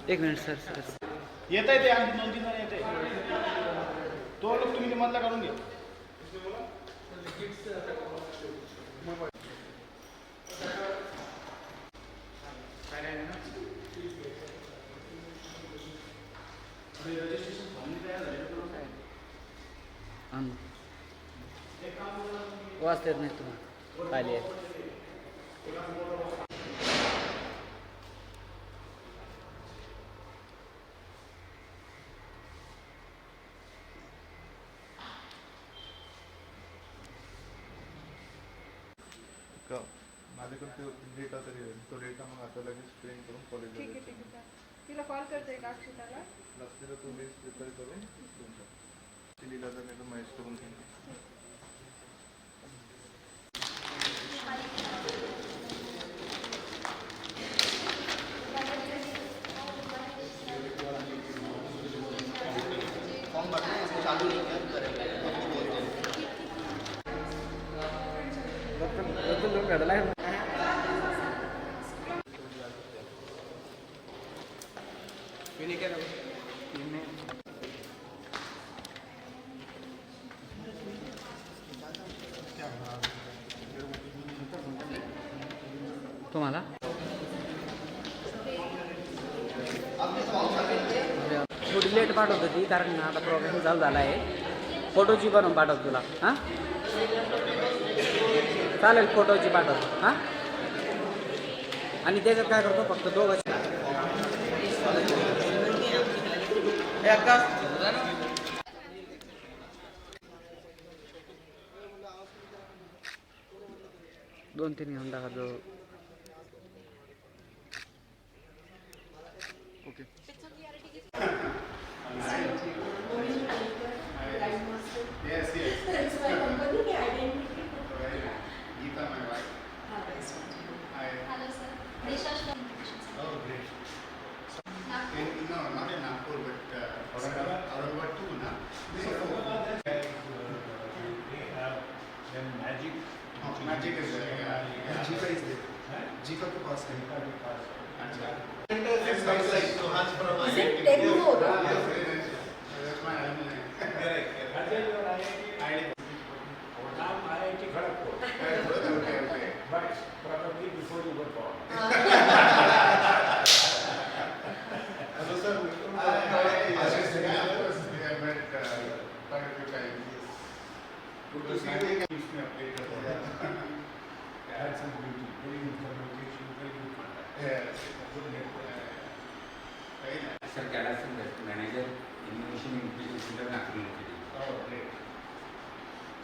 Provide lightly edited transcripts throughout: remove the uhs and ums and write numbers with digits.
एक minute sir sir येत आहे ते आणखी 2-3 जण येते तो लोक तुम्ही ते मधला काढून घ्या. वाचता येत नाही तुम्हाला खाली आहे. माझ्याकडे डेटा तरी आहे तो डेटा मग आता लगेच प्रिंट करून कॉलेजला. ठीक आहे ठीक आहे. तिला कॉल करते का अक्षताला? लागतील तो लिस्ट प्रिपेअर करून तुमच्या तिला जर नाही तर मॅच करून घेईन. तुम्हाला थोडी लेट पाठवतो ती कारण आता प्रोग्राम चालू झाला आहे. फोटोची बनवून पाठवतो तुला. हां चालेल फोटोची पाठवतो. हां आणि त्याच्यात काय करतो फक्त दोघं 2-3 घेऊन टाका जो. Okay Yes, yes. That's my company identity. Very nice. Geeta, my wife. Nice to meet you. Hi. Hello sir. Dishash Communications. Oh, great. Nagpur. No, not in Nagpur, but Aurangabad too, na? Then magic. Oh, magic is there. Yeah. जीका is there. जीका के पास है. Achha. It's like so hands for a Is it Telugu? Yes, very nice. That's my alumni. Correct. And then your IIT. Now IIT Kharagpur. Okay, okay. But probably before you were born. Hello sir. I met quite a few times. Good to see you. Keeps me updated. Had some beauty, very good communication, very good contact. Yeah. Good network. Very nice. Sir, Cadastre Manager, Innovation Institute of Nagpur University. Oh, great.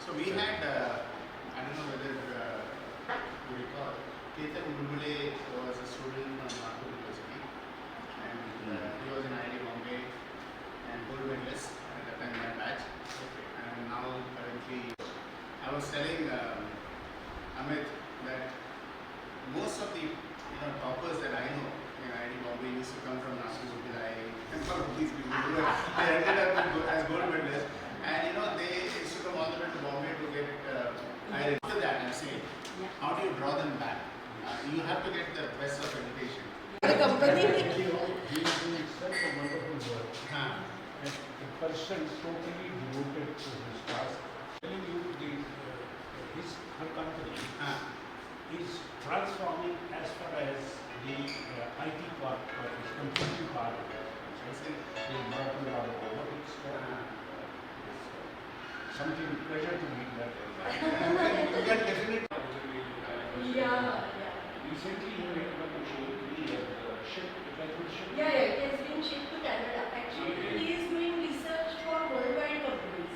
So we had, I don't know whether you recall, Ketan Bulbule was a student from Nagpur University, and he was in IIT Bombay and gold medalist at that time in my batch. And now currently, I was telling Amit that most of the toppers that I know in IIT Bombay used to come from Nagpur University, and all of these people, they ended up as gold medalists. And they used to come all the way to Bombay to get hired. After that, I'm saying, how do you draw them back? You have to get the best of education. The company. He is doing such a wonderful work. Huh. A person totally devoted to his task. Telling you her company is transforming as far as the IT part is computing part of it. The Marathwada robotics. Something pleasure to meet that. You can definitely. Yeah. Recently, you made one ship, ship. Yeah, it has been shipped to Canada. Actually, he is doing research for worldwide companies.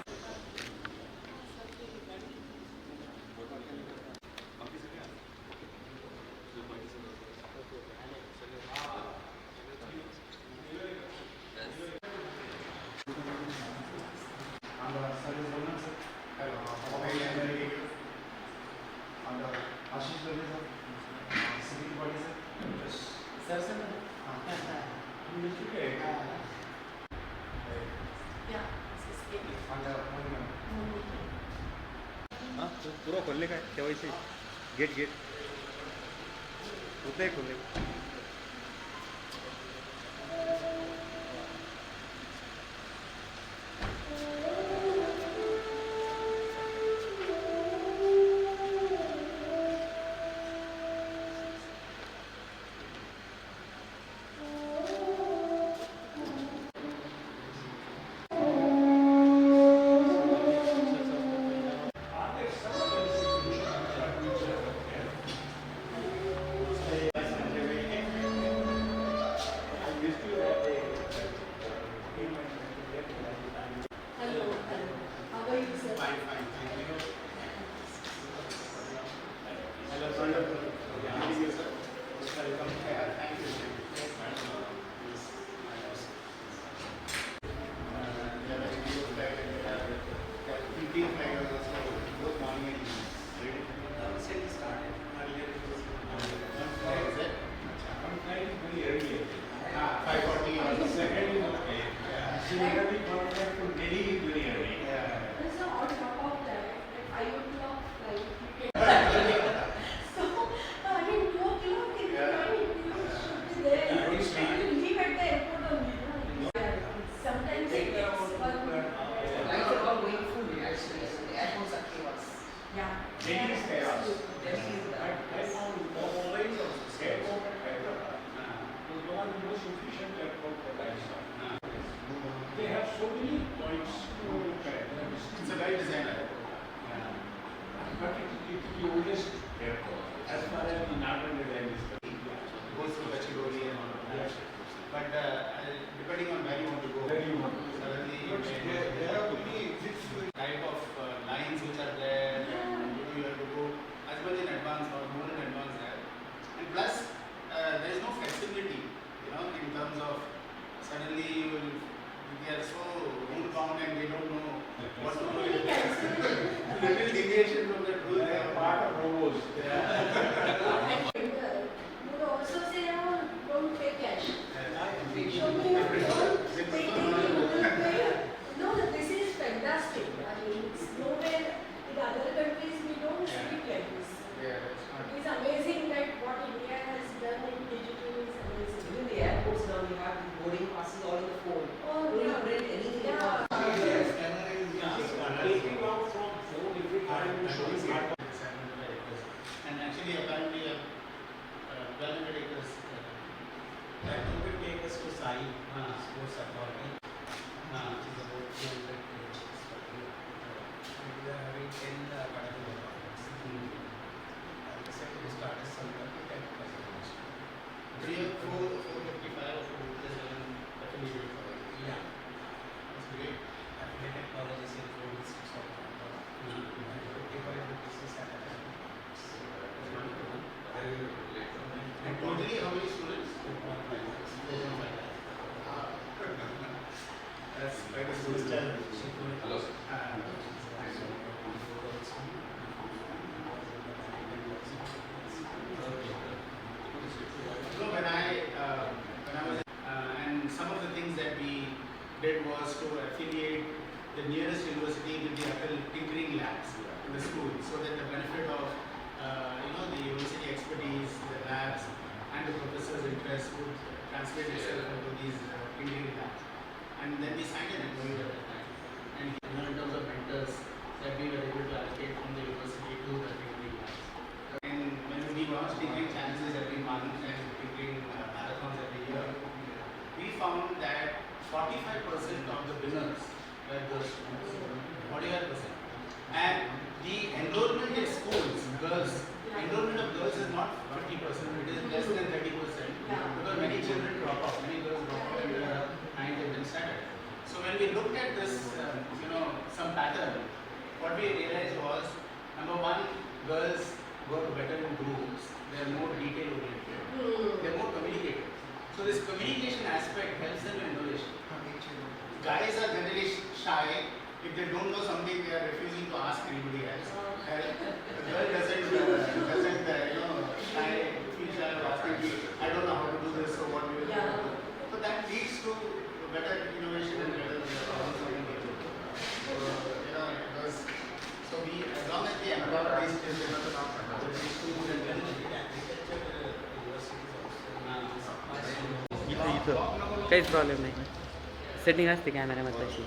पूरा खोलने का है KYC get Uday Are there some other institutions which are there? Hello, hello. How are you, sir? Fine, fine, thank you. Hello, wonderful. How are you, sir? Welcome. Yeah, thank you. Yes. Yeah, very good flag and we have Indian flag also, both morning and evening. Recently started. Earlier it was morning. Is it? One night very early. 5:40 or Second is okay. Similarly, one night to Delhi is very early. Yeah. So on top of that, at 5 o'clock, like, so, 2 o'clock in the Yeah. night, you should be there. Yeah, You we start. should leave at the airport only. Yeah. Sometimes it takes 1 Like about going food, actually. The airports are chaos. Yeah. Delhi is chaos. Delhi is I found always airport at Hyderabad was one of the most efficient airport that I saw. They have so many points to connect. It's a well designed airport. But it's the oldest airport as far as the modern design is concerned. Goes through Gachibowli and all of that. But depending on where you want to go, Where you want. suddenly you But may- there are only exits to type of lines which are there, and you have to go as much in advance or more in advance there. And plus, there is no flexibility, in terms of suddenly they are so homebound and they don't know what to do. Little deviation from the rule, they are Part of robots. Would also say, oh, don't pay cash. Show Yeah. me your phone, pay Google Pay. No, this is fantastic. I mean, it's nowhere in other countries we don't see it like this. That's not. It's amazing that what India has done in digital is amazing. Even the airports now, you have the boarding passes all in the phone. Oh, Don't yeah. print anything Yeah. about it. Taking out from phone every time and showing it. And actually, apparently, 1200 acres. That would take us to Sai Sports Authority, which is about 200 acres. And we are having 10 academy departments. And the second start is somewhere to 10%. We have 455 of affiliated for it. Yeah, That's great. affiliated colleges in 4 districts of Bangalore. And 55 businesses academy. And totally, how many students? 4.5 lakhs. 4.5. That's quite a good challenge. Hello, sir. So when I was and some of the things that we did was to affiliate the nearest university with the other tinkering labs in the school, so that the benefit of the university expertise, the labs, and the professors' interest would translate itself into these tinkering labs. And then we signed an MOU at that time. And in terms of mentors that we were able to allocate from the university to the tinkering labs. And when we launched tinkering challenges every month and tinkering marathons every year, we found that 45% of the winners were girls students. 45%. And the enrollment in schools, enrollment of girls is not 50%, it is less than 30%. Because many children drop off, many girls drop off in the 9th and 10th standard. So when we looked at this, some pattern, what we realized was, number one, girls work better in groups, they are more detail oriented, they are more communicative. So this communication aspect helps them in innovation. Guys are generally shy. If they don't know something, they are refusing to ask anybody else. The girl doesn't feel shy of asking me, I don't know how to do this, so what do you do? So that leads to better innovation and better problem solving. So as long as we empower these children, these schools and काहीच problem नाही. Setting असते कॅमेऱ्यामध्ये तशी.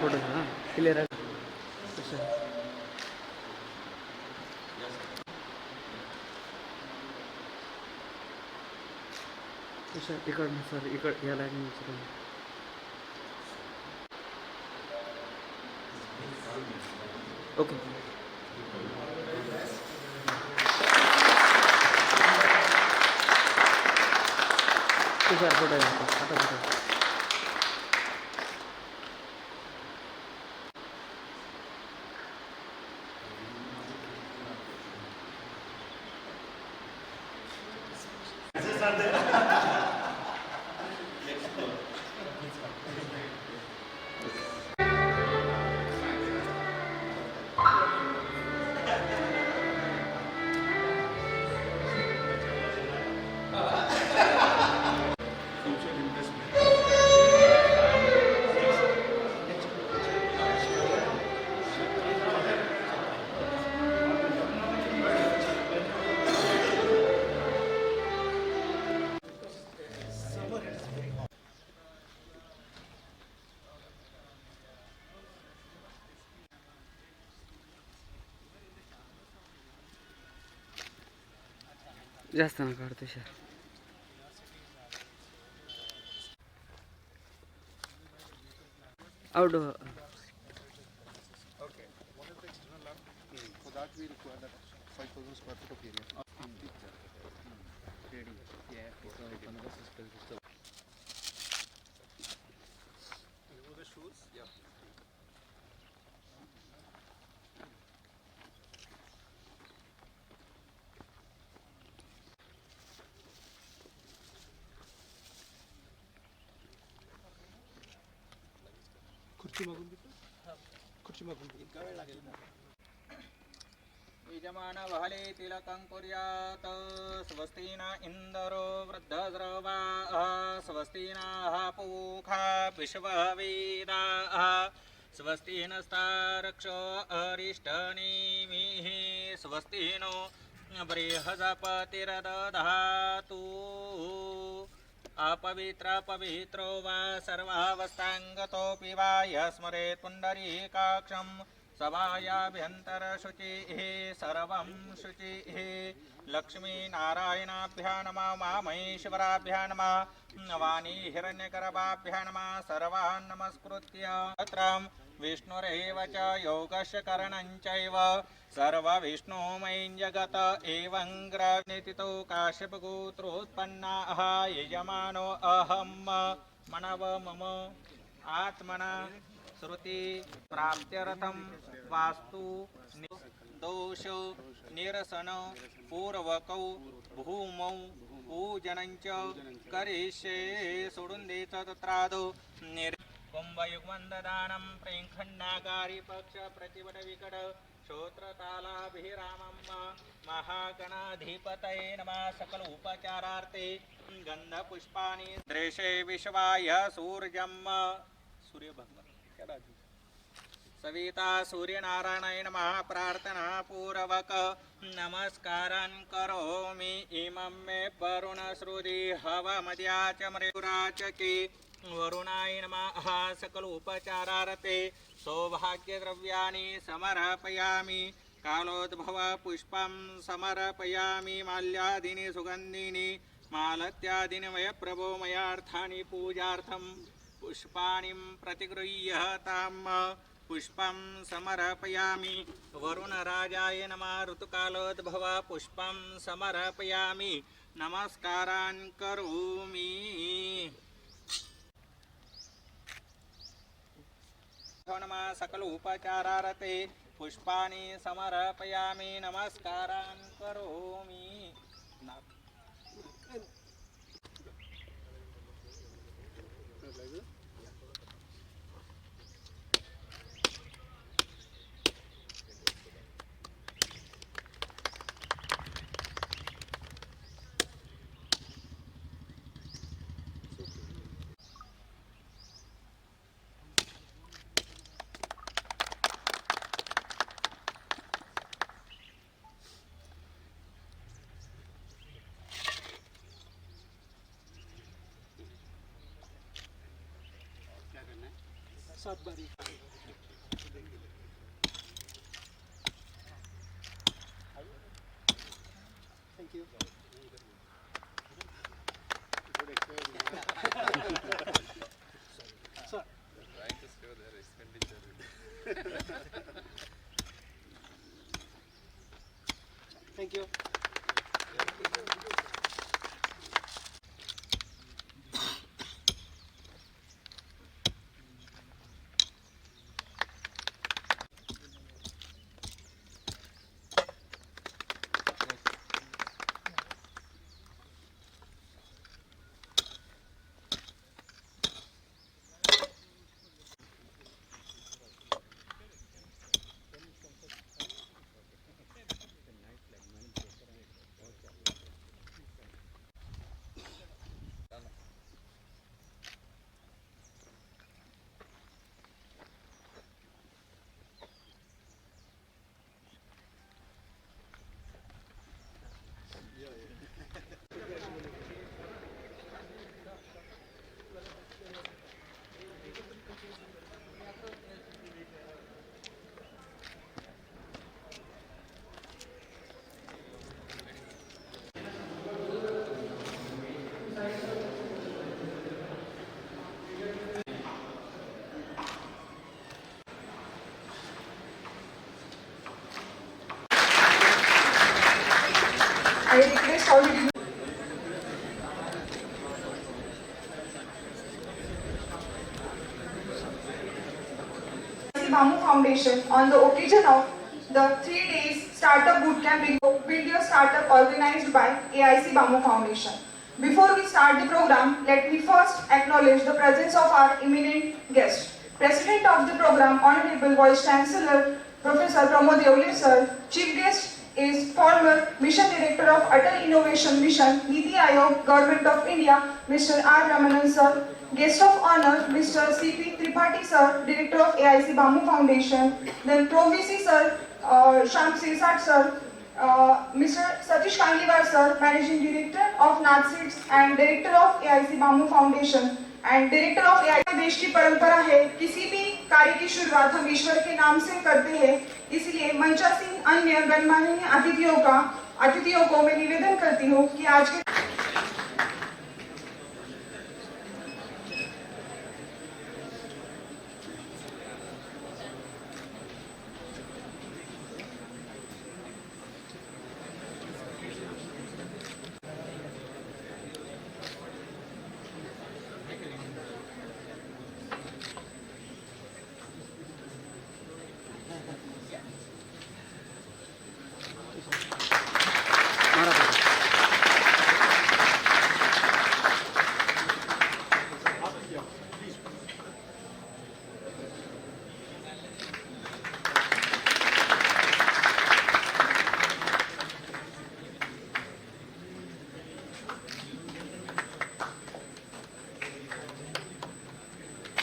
थोडं हां clear आहे. इकडनं sir या लाईन ओके. सर फोटो आता फोटो जास्त नका काढतो sir. Outdoor. Okay. What is the external lab? For that we require that 5,000 square foot of area. Ready. Yeah. Remove the shoes. Yeah. खुर्ची मागून देतो. खुर्ची मागून इतका वेळ लागेल ना. यजमान वहले तिलकं कुर्यात् स्वस्ति न इन्दरो वृद्धस्रवाः स्वस्ति नः पूषा विश्ववेदाः स्वस्ति नस्तारक्षो अरिष्टनेमिः स्वस्ति नो बृहस्पतिर्दधातु. अपवित्र पवित्रो वा सर्वावस्थाङ्गतोऽपि वा यस्मरेत् पुण्डरीकाक्षं सभायाभ्यन्तरशुचिः सर्वं शुचिः. लक्ष्मीनारायणाभ्यां नमः. मामहेश्वराभ्यां नमः. वाणी हिरण्यगर्भाभ्यां नमः. सर्वान् नमस्कृत्य तत्रं विष्णुरेव च योगस्य करणं चैव सर्वविष्णुमयं जगत एवं ग्रहणितो काश्यपगोत्रोत्पन्नाः यजमानो अहं मनव मम आत्मना श्रुति प्राप्त्यर्थं वास्तु दोष निरसन पूर्वकौ भूमौ पूजनञ्च करिष्ये. सोडून द्यायचं तत्रादो कुंभयुग्मन्ददानं प्रेंखण्डाकारी पक्ष प्रतिवट विकट श्रोत्रतालाभिरामं महागणाधिपतये नमः. सकल उपचारार्थे गंधपुष्पाणि दृशे विश्वाय सूर्यं सूर्यभंग सविता सूर्यनारायणाय नमः. प्रार्थना पूर्वक नमस्कारान् करोमि. इमं मे वरुण श्रुति हवमद्याच मृगुराचके वरुणाय नमः. सकल उपचारार्थे सौभाग्यद्रव्याणि समर्पयामि. कालोद्भव पुष्पं समर्पयामि. माल्यादीनि सुगन्धीनि मालत्यादीनि वयप्रभो मयार्थानि पूजार्थं पुष्पाणि प्रतिगृह्यताम्. पुष्पं समर्पयामि. वरुणराजाय नमः. ऋतुकालोद्भव पुष्पं समर्पयामि. नमस्कारान् करोमि. नमः. सकल उपचारार्थे पुष्पाणि समर्पयामि. नमस्कारान् करोमि. Thank you. I request all the Bamu Foundation on the occasion of the 3 days startup bootcamp Build Your Startup organized by AIC Bamu Foundation. Before we start the program, let me first acknowledge the presence of our eminent guest. President of the program, Honorable Vice Chancellor Professor Pramod Yevle sir. Chief guest is former Mission Director of Atal Innovation Mission, Niti Aayog, Government of India, Mr. R. Ramanan sir. Guest of honor, Mr. C.P. Tripathi sir, Director of AIC Bamu Foundation. Then Pro VC sir, Shyam Sesat sir, Mr. Satish Kangliwar sir, Managing Director of NADSIDS and Director of AIC Bamu Foundation and Director of AIC. देश की परंपरा है किसी भी कार्य की शुरुआत हम ईश्वर के नाम से करते हैं, इसलिए मंचासीन अन्य गणमान्य अतिथियों को मैं निवेदन करती हूँ कि आज के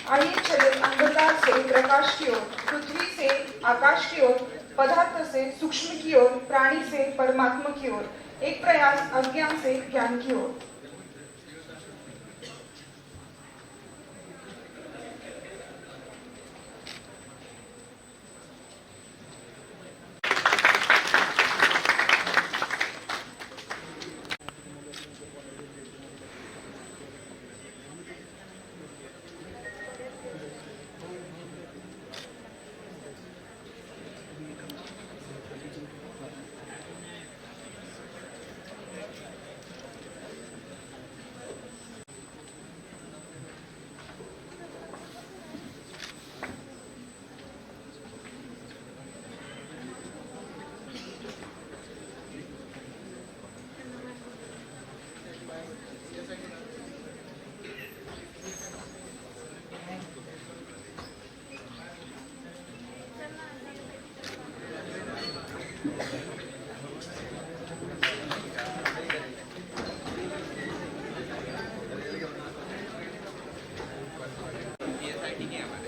आइए चले अंधकार से प्रकाश की ओर, पृथ्वी से आकाश की ओर, पदार्थ से सूक्ष्म की ओर, प्राणी से परमात्मा की ओर, एक प्रयास अज्ञान से ज्ञान की ओर।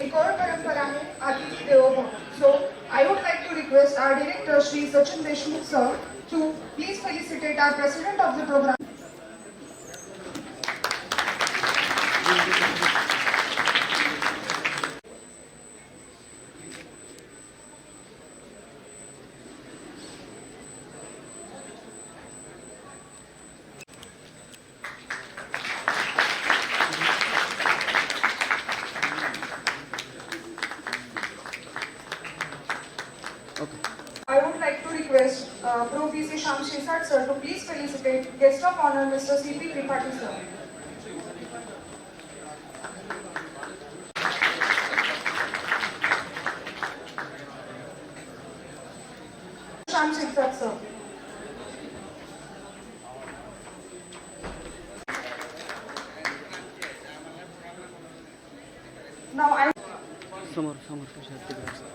एक और परंपरा है अतिथि देवो भव. So I would like to request our director Shri Sachin Deshmukh sir to please felicitate our president of the program. Okay. I would like to request Pro VC Sham Shesat sir to please felicitate guest of honor Mr. C.P. Tripathi sir. Sham Shesat sir. Now I समोर कशात तिकडे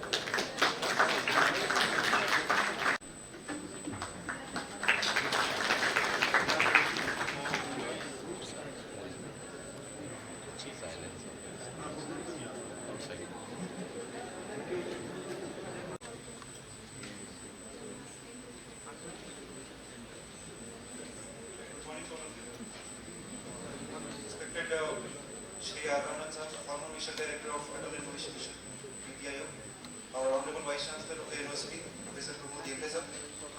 Respected Shri Arvind sir, former Mission Director of Adult Innovation Mission, PTIO, our Honorable Vice Chancellor of the University, Professor Pramod Devle sir,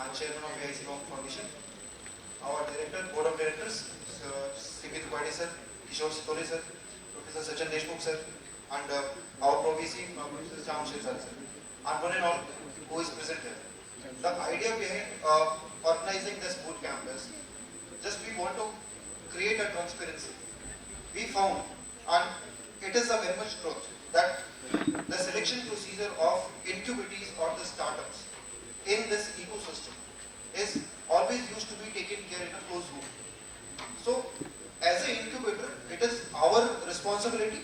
and Chairman of AIC Foundation, our Director, Board of Directors, C.P. Tripathi sir, Kishore Sitole sir, Professor Sachin Deshmukh sir, and our Pro VC, Professor Sham Shesat sir, and one and all who is present here. The idea behind organizing this boot camp is just we want to create a transparency. We found, and it is a very much truth, that the selection procedure of incubatees or the startups in this ecosystem is always used to be taken care in a closed room. So, as an incubator, it is our responsibility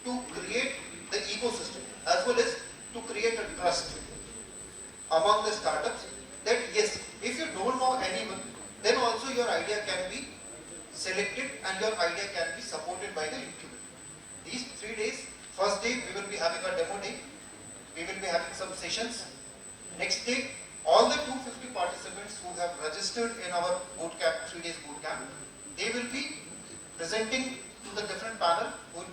to create the ecosystem as well as to create a trust among the startups that yes, if you don't know anyone, then also your idea can be selected and your idea can be supported by the incubator. These 3 days, first day we will be having a demo day, we will be having some sessions. Next day, all the 250 participants who have registered in our boot camp, 3 days boot camp, they will be presenting to the different panel who will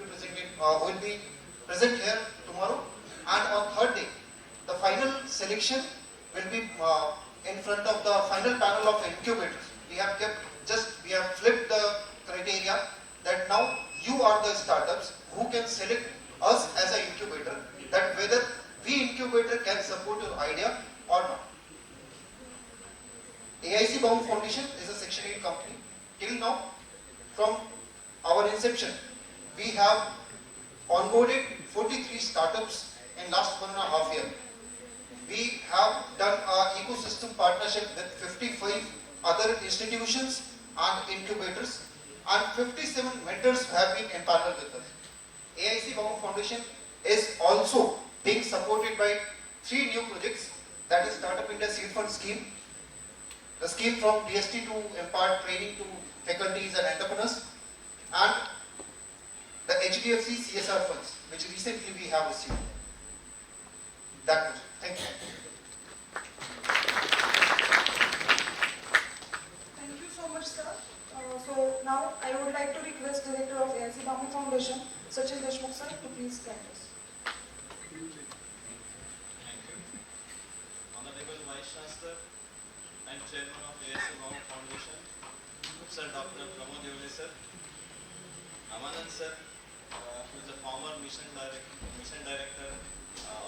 be present here tomorrow. And on third day, the final selection will be in front of the final panel of incubators. We have flipped the criteria that now you are the startups who can select us as an incubator, that whether we incubator can support your idea or not. AIC Bound Foundation is a Section 8 company. Till now, from our inception, we have onboarded 43 startups in last 1.5 years. We have done an ecosystem partnership with 55 other institutions and incubators, and 57 mentors have been in parallel with us. AIC Bound Foundation is also being supported by 3 new projects, that is Startup India Seed Fund Scheme, the scheme from DST to impart training to faculties and entrepreneurs, and the HDFC CSR funds, which recently we have received. That much. Thank you. Thank you so much, sir. So now I would like to request Director of AIC Bound Foundation, Sachin Deshmukh sir, to please guide us. Honorable Vice Chancellor and Chairman of AIC Bound Foundation, Sir Dr. Pramod Devle sir, Amanand sir, who is the former Mission Director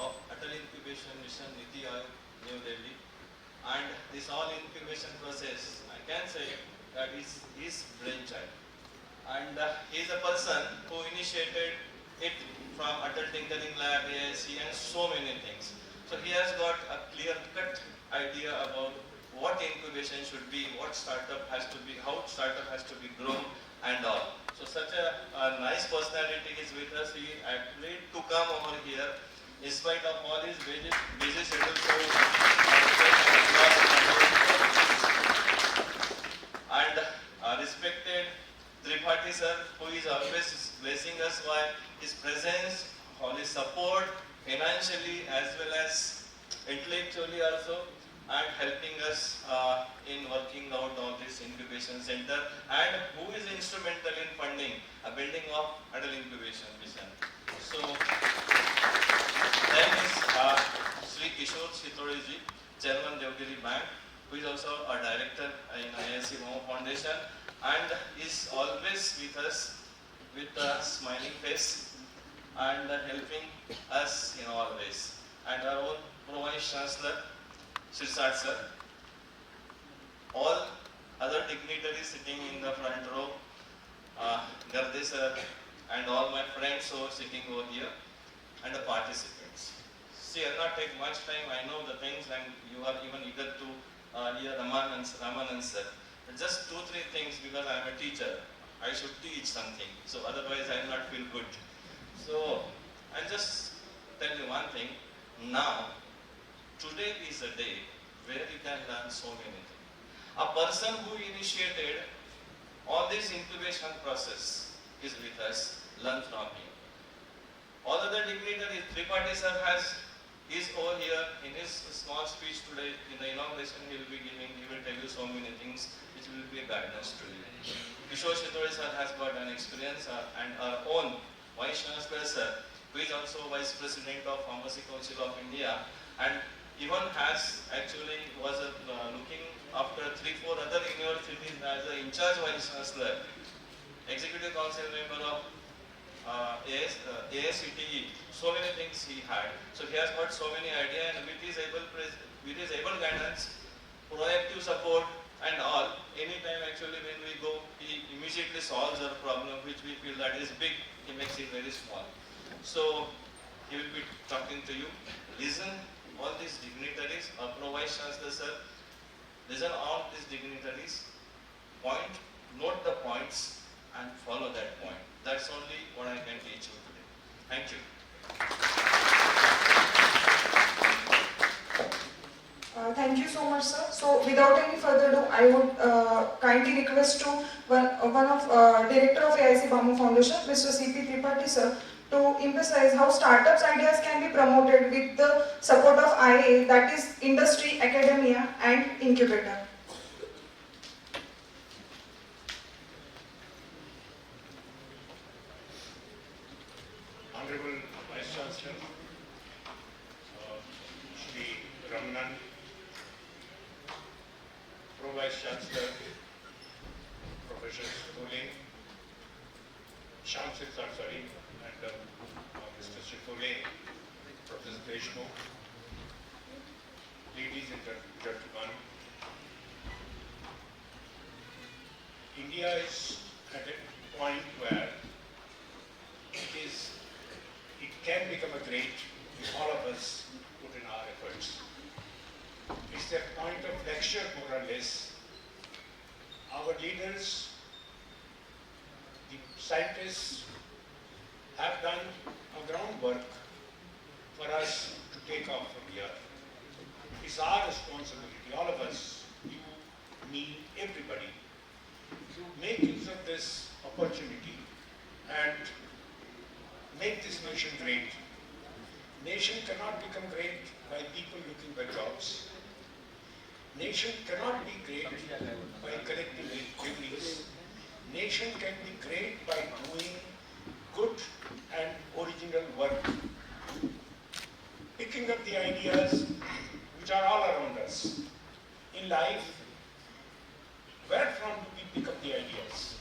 of Atal Incubation Mission, Niti Aayog, New Delhi, and this all incubation process, I can say that is his brainchild, and he is a person who initiated it from Atal Tinkering Lab, AIC, and so many things. So he has got a clear-cut idea about what incubation should be, what startup has to be, how startup has to be grown, and all. So such a nice personality is with us. He agreed to come over here in spite of all his busy schedule. And respected Tripathi sir, who is always blessing us by his presence, all his support, financially as well as intellectually also, and helping us in working out all this incubation center, and who is instrumental in funding a building of Adult Incubation Mission. So then is Sri Kishore Sitole ji, Chairman Devgiri Bank, who is also a director in AIC Foundation, and is always with us with a smiling face and helping us in all ways. And our own Pro Vice Chancellor, Shirsat sir, all other dignitaries sitting in the front row, Garde sir, and all my friends who are sitting over here, and the participants. See, I'll not take much time. I know the things, and you are even eager to hear Ramanand sir. But just 2-3 things, because I am a teacher. I should teach something. So otherwise, I will not feel good. So I'll just tell you one thing. Now, today is a day where you can learn so many things. A person who initiated all this incubation process is with us. Learn from him. All other dignitaries, Tripathi sir is over here in his small speech today. In the inauguration he will be giving, he will tell you so many things which will be a guidance to you. Kishore Shitore sir has got an experience and our own Vice Chancellor sir, who is also Vice President of Pharmacy Council of India, and even was looking after 3-4 other universities as the in-charge Vice Chancellor, Executive Council member of ASCTE, so many things he had. So he has got so many ideas, and with his able guidance, proactive support and all, anytime when we go, he immediately solves our problem which we feel that is big, he makes it very small. So he will be talking to you. Listen all these dignitaries, Pro Vice Chancellor sir, listen all these dignitaries, note the points and follow that point. That's only what I can teach you today. Thank you. Thank you so much, sir. So, without any further ado, I would kindly request to one of Director of AIC Bamu Foundation, Mr. C.P. Tripathi, sir, to emphasize how startups ideas can be promoted with the support of IA, that is industry, academia, and incubator. Honorable Vice Chancellor, Shri Ramanan, Pro Vice Chancellor, Professor Shitole, and Mr. Shitole, Professor Deshmukh, ladies and gentlemen, India is at a point where it can become a great if all of us put in our efforts. It's a point of lecture, more or less. Our leaders, the scientists, have done a groundwork for us to take off from here. It's our responsibility, all of us, you, me, everybody, to make use of this opportunity and make this nation great. Nation cannot become great by people looking for jobs. Nation cannot be great by collecting degrees. Nation can be great by doing good and original work. Picking up the ideas which are all around us. In life, where from do we pick up the ideas?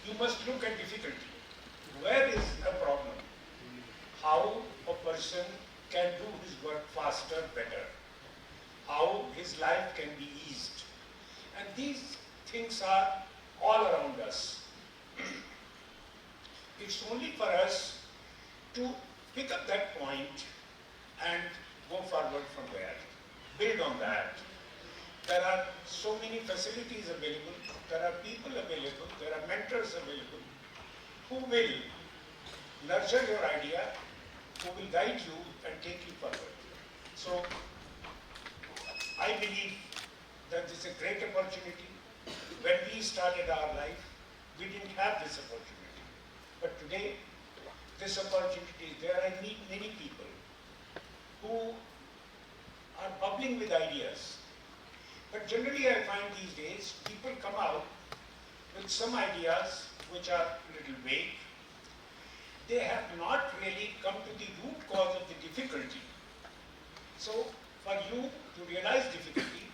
You must look at difficulty. Where is a problem? How a person can do his work faster, better. How his life can be eased. And these things are all around us. It's only for us to pick up that point and go forward from there. Build on that. There are so many facilities available, there are people available, there are mentors available who will nurture your idea, who will guide you and take you forward. So, I believe that this is a great opportunity. When we started our life, we didn't have this opportunity. But today, this opportunity is there. I meet many people who are bubbling with ideas. But generally, I find these days, people come out with some ideas which are a little vague. They have not really come to the root cause of the difficulty. So, for you to realize difficulty,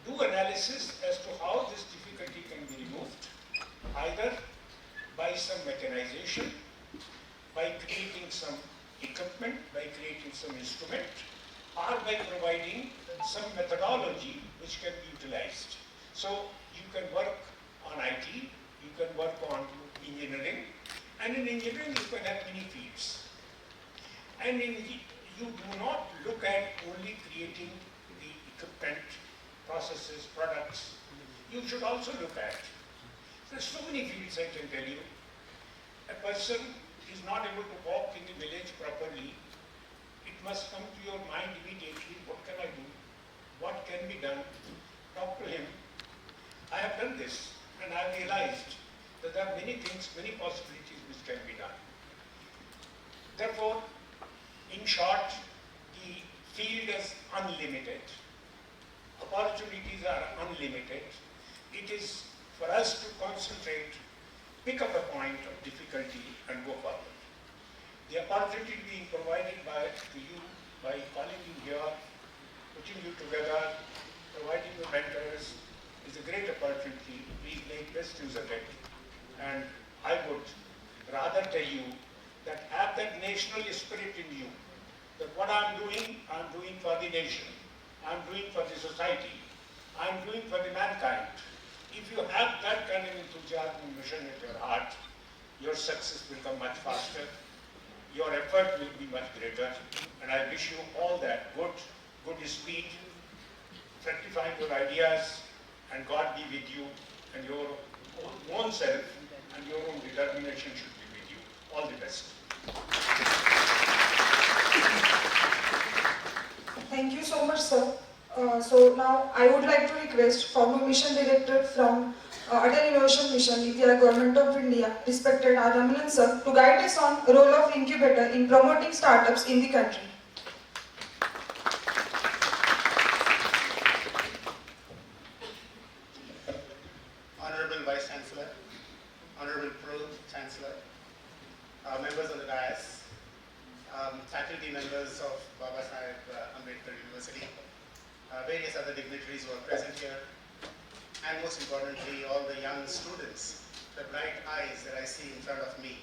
do analysis as to how this difficulty can be removed, either by some mechanization, by creating some equipment, by creating some instrument, or by providing some methodology which can be utilized. So you can work on IT, you can work on engineering, and in engineering you can have many fields. And you do not look at only creating the equipment, processes, products. You should also look at, there's so many fields I can tell you. A person is not able to walk in the village properly. It must come to your mind immediately, what can I do? What can be done? Talk to him. I have done this and I have realized that there are many things, many possibilities which can be done. Therefore, in short, the field is unlimited. Opportunities are unlimited. It is for us to concentrate, pick up a point of difficulty and go forward. The opportunity being provided to you by calling you here, putting you together, providing you mentors is a great opportunity. We make best use of it. And I would rather tell you that have that national spirit in you, that what I'm doing for the nation. I'm doing for the society. I'm doing for the mankind. If you have that kind of enthusiasm and mission at your heart, your success will come much faster. Your effort will be much greater. And I wish you all that good speed, fructifying your ideas, and God be with you, and your own self and your own determination should be with you. All the best. Thank you so much, sir. So now I would like to request former mission director from Atal Innovation Mission, India Government of India, respected R. Ramanan sir, to guide us on role of incubator in promoting startups in the country. Honorable Vice Chancellor, Honorable Pro Chancellor, members of the dais, faculty members of Babasaheb Ambedkar University, various other dignitaries who are present here, and most importantly, all the young students, the bright eyes that I see in front of me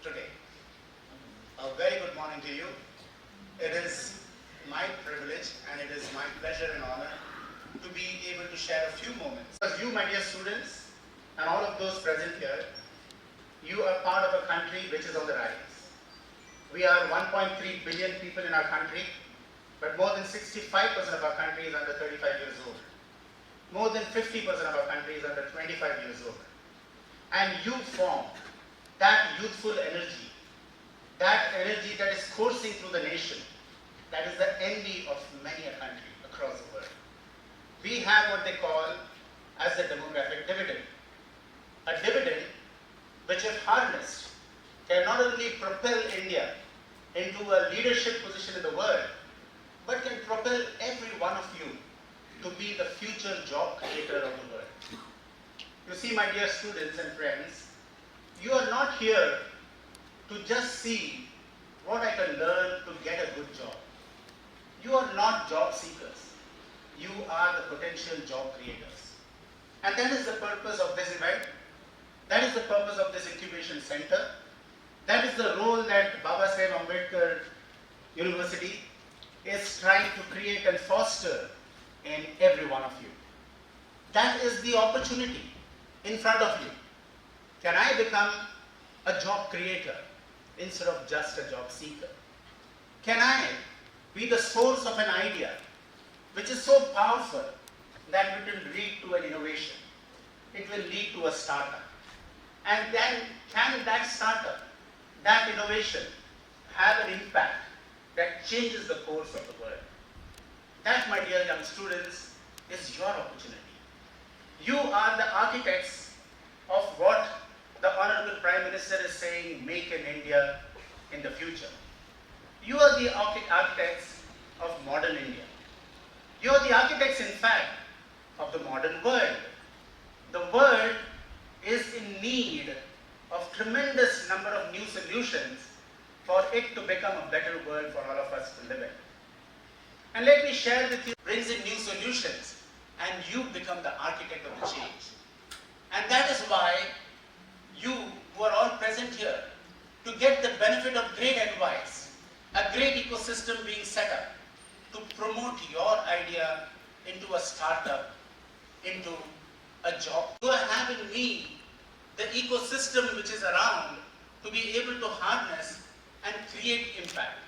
today. A very good morning to you. It is my privilege and it is my pleasure and honor to be able to share a few moments. Because you, my dear students, and all of those present here, you are part of a country which is on the rise. We are 1.3 billion people in our country, but more than 65% of our country is under 35 years old. More than 50% of our country is under 25 years old. And you form that youthful energy, that energy that is coursing through the nation, that is the envy of many a country across the world. We have what they call as the demographic dividend. A dividend which, if harnessed, can not only propel India into a leadership position in the world, but can propel every one of you to be the future job creator of the world. You see, my dear students and friends, you are not here to just see what I can learn to get a good job. You are not job seekers. You are the potential job creators. And that is the purpose of this event. That is the purpose of this incubation center. That is the role that Babasaheb Ambedkar University is trying to create and foster in every one of you. That is the opportunity in front of you. Can I become a job creator instead of just a job seeker? Can I be the source of an idea which is so powerful that it will lead to an innovation? It will lead to a startup. And then can that startup, that innovation, have an impact that changes the course of the world? That, my dear young students, is your opportunity. You are the architects of what the Honorable Prime Minister is saying, make in India in the future. You are the architects of modern India. You are the architects, in fact, of the modern world. The world is in need of tremendous number of new solutions for it to become a better world for all of us to live in. And let me share with you, brings in new solutions, and you become the architect of the change. And that is why you, who are all present here, to get the benefit of great advice, a great ecosystem being set up to promote your idea into a startup, into a job. You have in me the ecosystem which is around to be able to harness and create impact.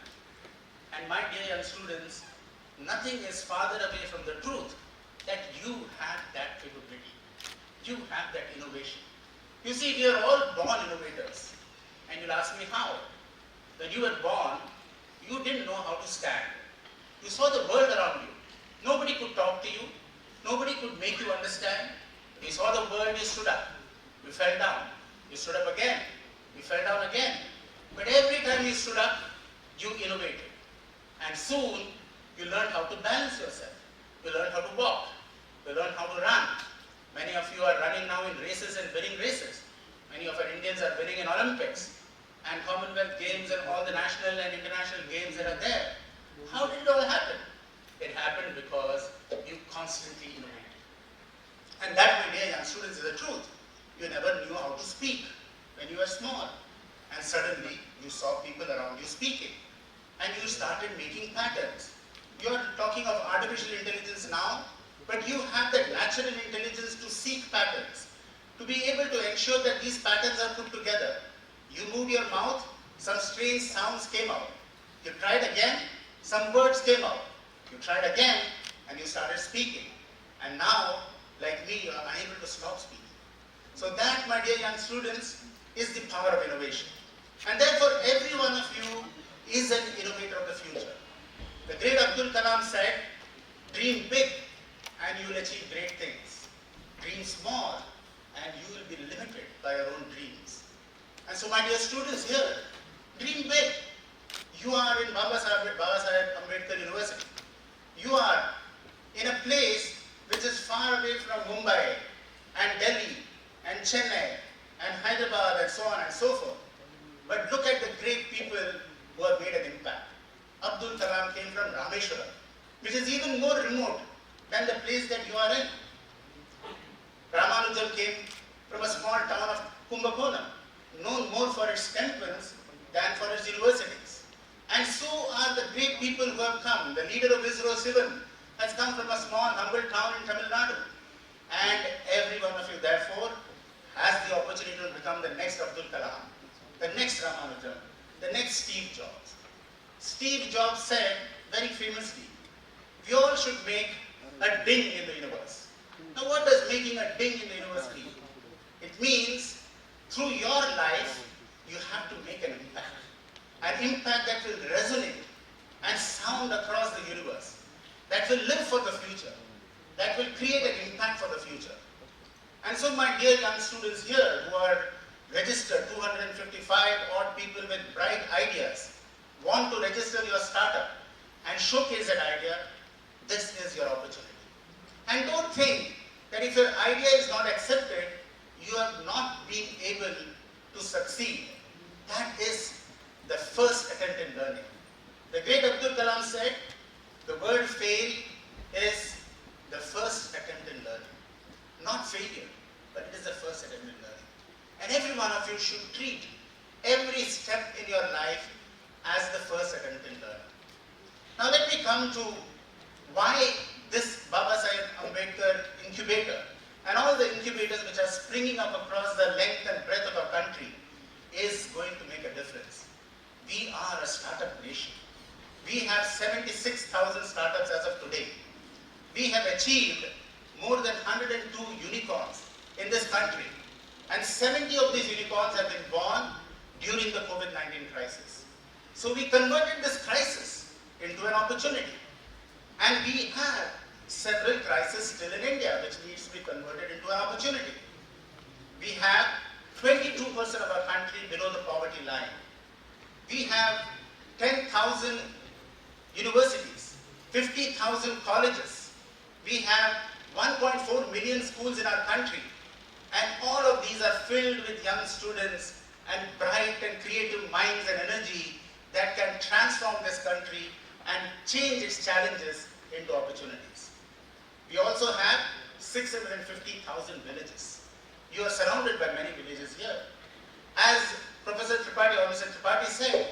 And my dear young students, nothing is farther away from the truth that you have that capability. You have that innovation. You see, we are all born innovators. And you'll ask me how. When you were born, you didn't know how to stand. You saw the world around you. Nobody could talk to you. Nobody could make you understand. You saw the world, you stood up. You fell down. You stood up again. You fell down again. But every time you stood up, you innovated. And soon, you learned how to balance yourself. You learned how to walk. You learned how to run. Many of you are running now in races and winning races. Many of our Indians are winning in Olympics and Commonwealth Games and all the national and international games that are there. How did it all happen? It happened because you constantly innovated. And that, my dear young students, is the truth. You never knew how to speak when you were small. And suddenly, you saw people around you speaking. And you started making patterns. You are talking of artificial intelligence now, but you have that natural intelligence to seek patterns, to be able to ensure that these patterns are put together. You moved your mouth, some strange sounds came out. You tried again, some words came out. You tried again, and you started speaking. And now, like me, you are unable to stop speaking. So that, my dear young students, is the power of innovation. And therefore, every one of you is an innovator of the future. The great Abdul Kalam said, dream big and you will achieve great things. Dream small and you will be limited by your own dreams. And so my dear students here, dream big. You are in Babasaheb Ambedkar University. You are in a place which is far away from Mumbai and Delhi and Chennai and Hyderabad and so on and so forth. But look at the great people who have made an impact. Abdul Kalam came from Rameshwaram, which is even more remote than the place that you are in. Ramanujam came from a small town of Kumbakonam, known more for its temples than for its universities. And so are the great people who have come. The leader of ISRO, Sivan, has come from a small, humble town in Tamil Nadu. And every one of you, therefore, has the opportunity to become the next Abdul Kalam, the next Ramanujam, the next Steve Jobs. Steve Jobs said very famously, we all should make a ding in the universe. Now what does making a ding in the universe mean? It means through your life, you have to make an impact that will resonate and sound across the universe, that will live for the future, that will create an impact for the future. And so my dear young students here who are registered, 255 odd people with bright ideas, want to register your startup and showcase that idea, this is your opportunity. And don't think that if your idea is not accepted, you have not been able to succeed. That is the first attempt in learning. The great Abdul Kalam said, the word fail is the first attempt in learning. Not failure, but it is the first attempt in learning. And every one of you should treat every step in your life as the first attempt in learning. Now let me come to why this Babasaheb Ambedkar incubator and all the incubators which are springing up across the length and breadth of our country is going to make a difference. We are a startup nation. We have 76,000 startups as of today. We have achieved more than 102 unicorns in this country. And 70 of these unicorns have been born during the COVID-19 crisis. So we converted this crisis into an opportunity. And we have several crises still in India which needs to be converted into an opportunity. We have 22% of our country below the poverty line. We have 10,000 universities, 50,000 colleges. We have 1.4 million schools in our country. And all of these are filled with young students and bright and creative minds and energy that can transform this country and change its challenges into opportunities. We also have 650,000 villages. You are surrounded by many villages here. As Professor Tripathi, or Mr. Tripathi said,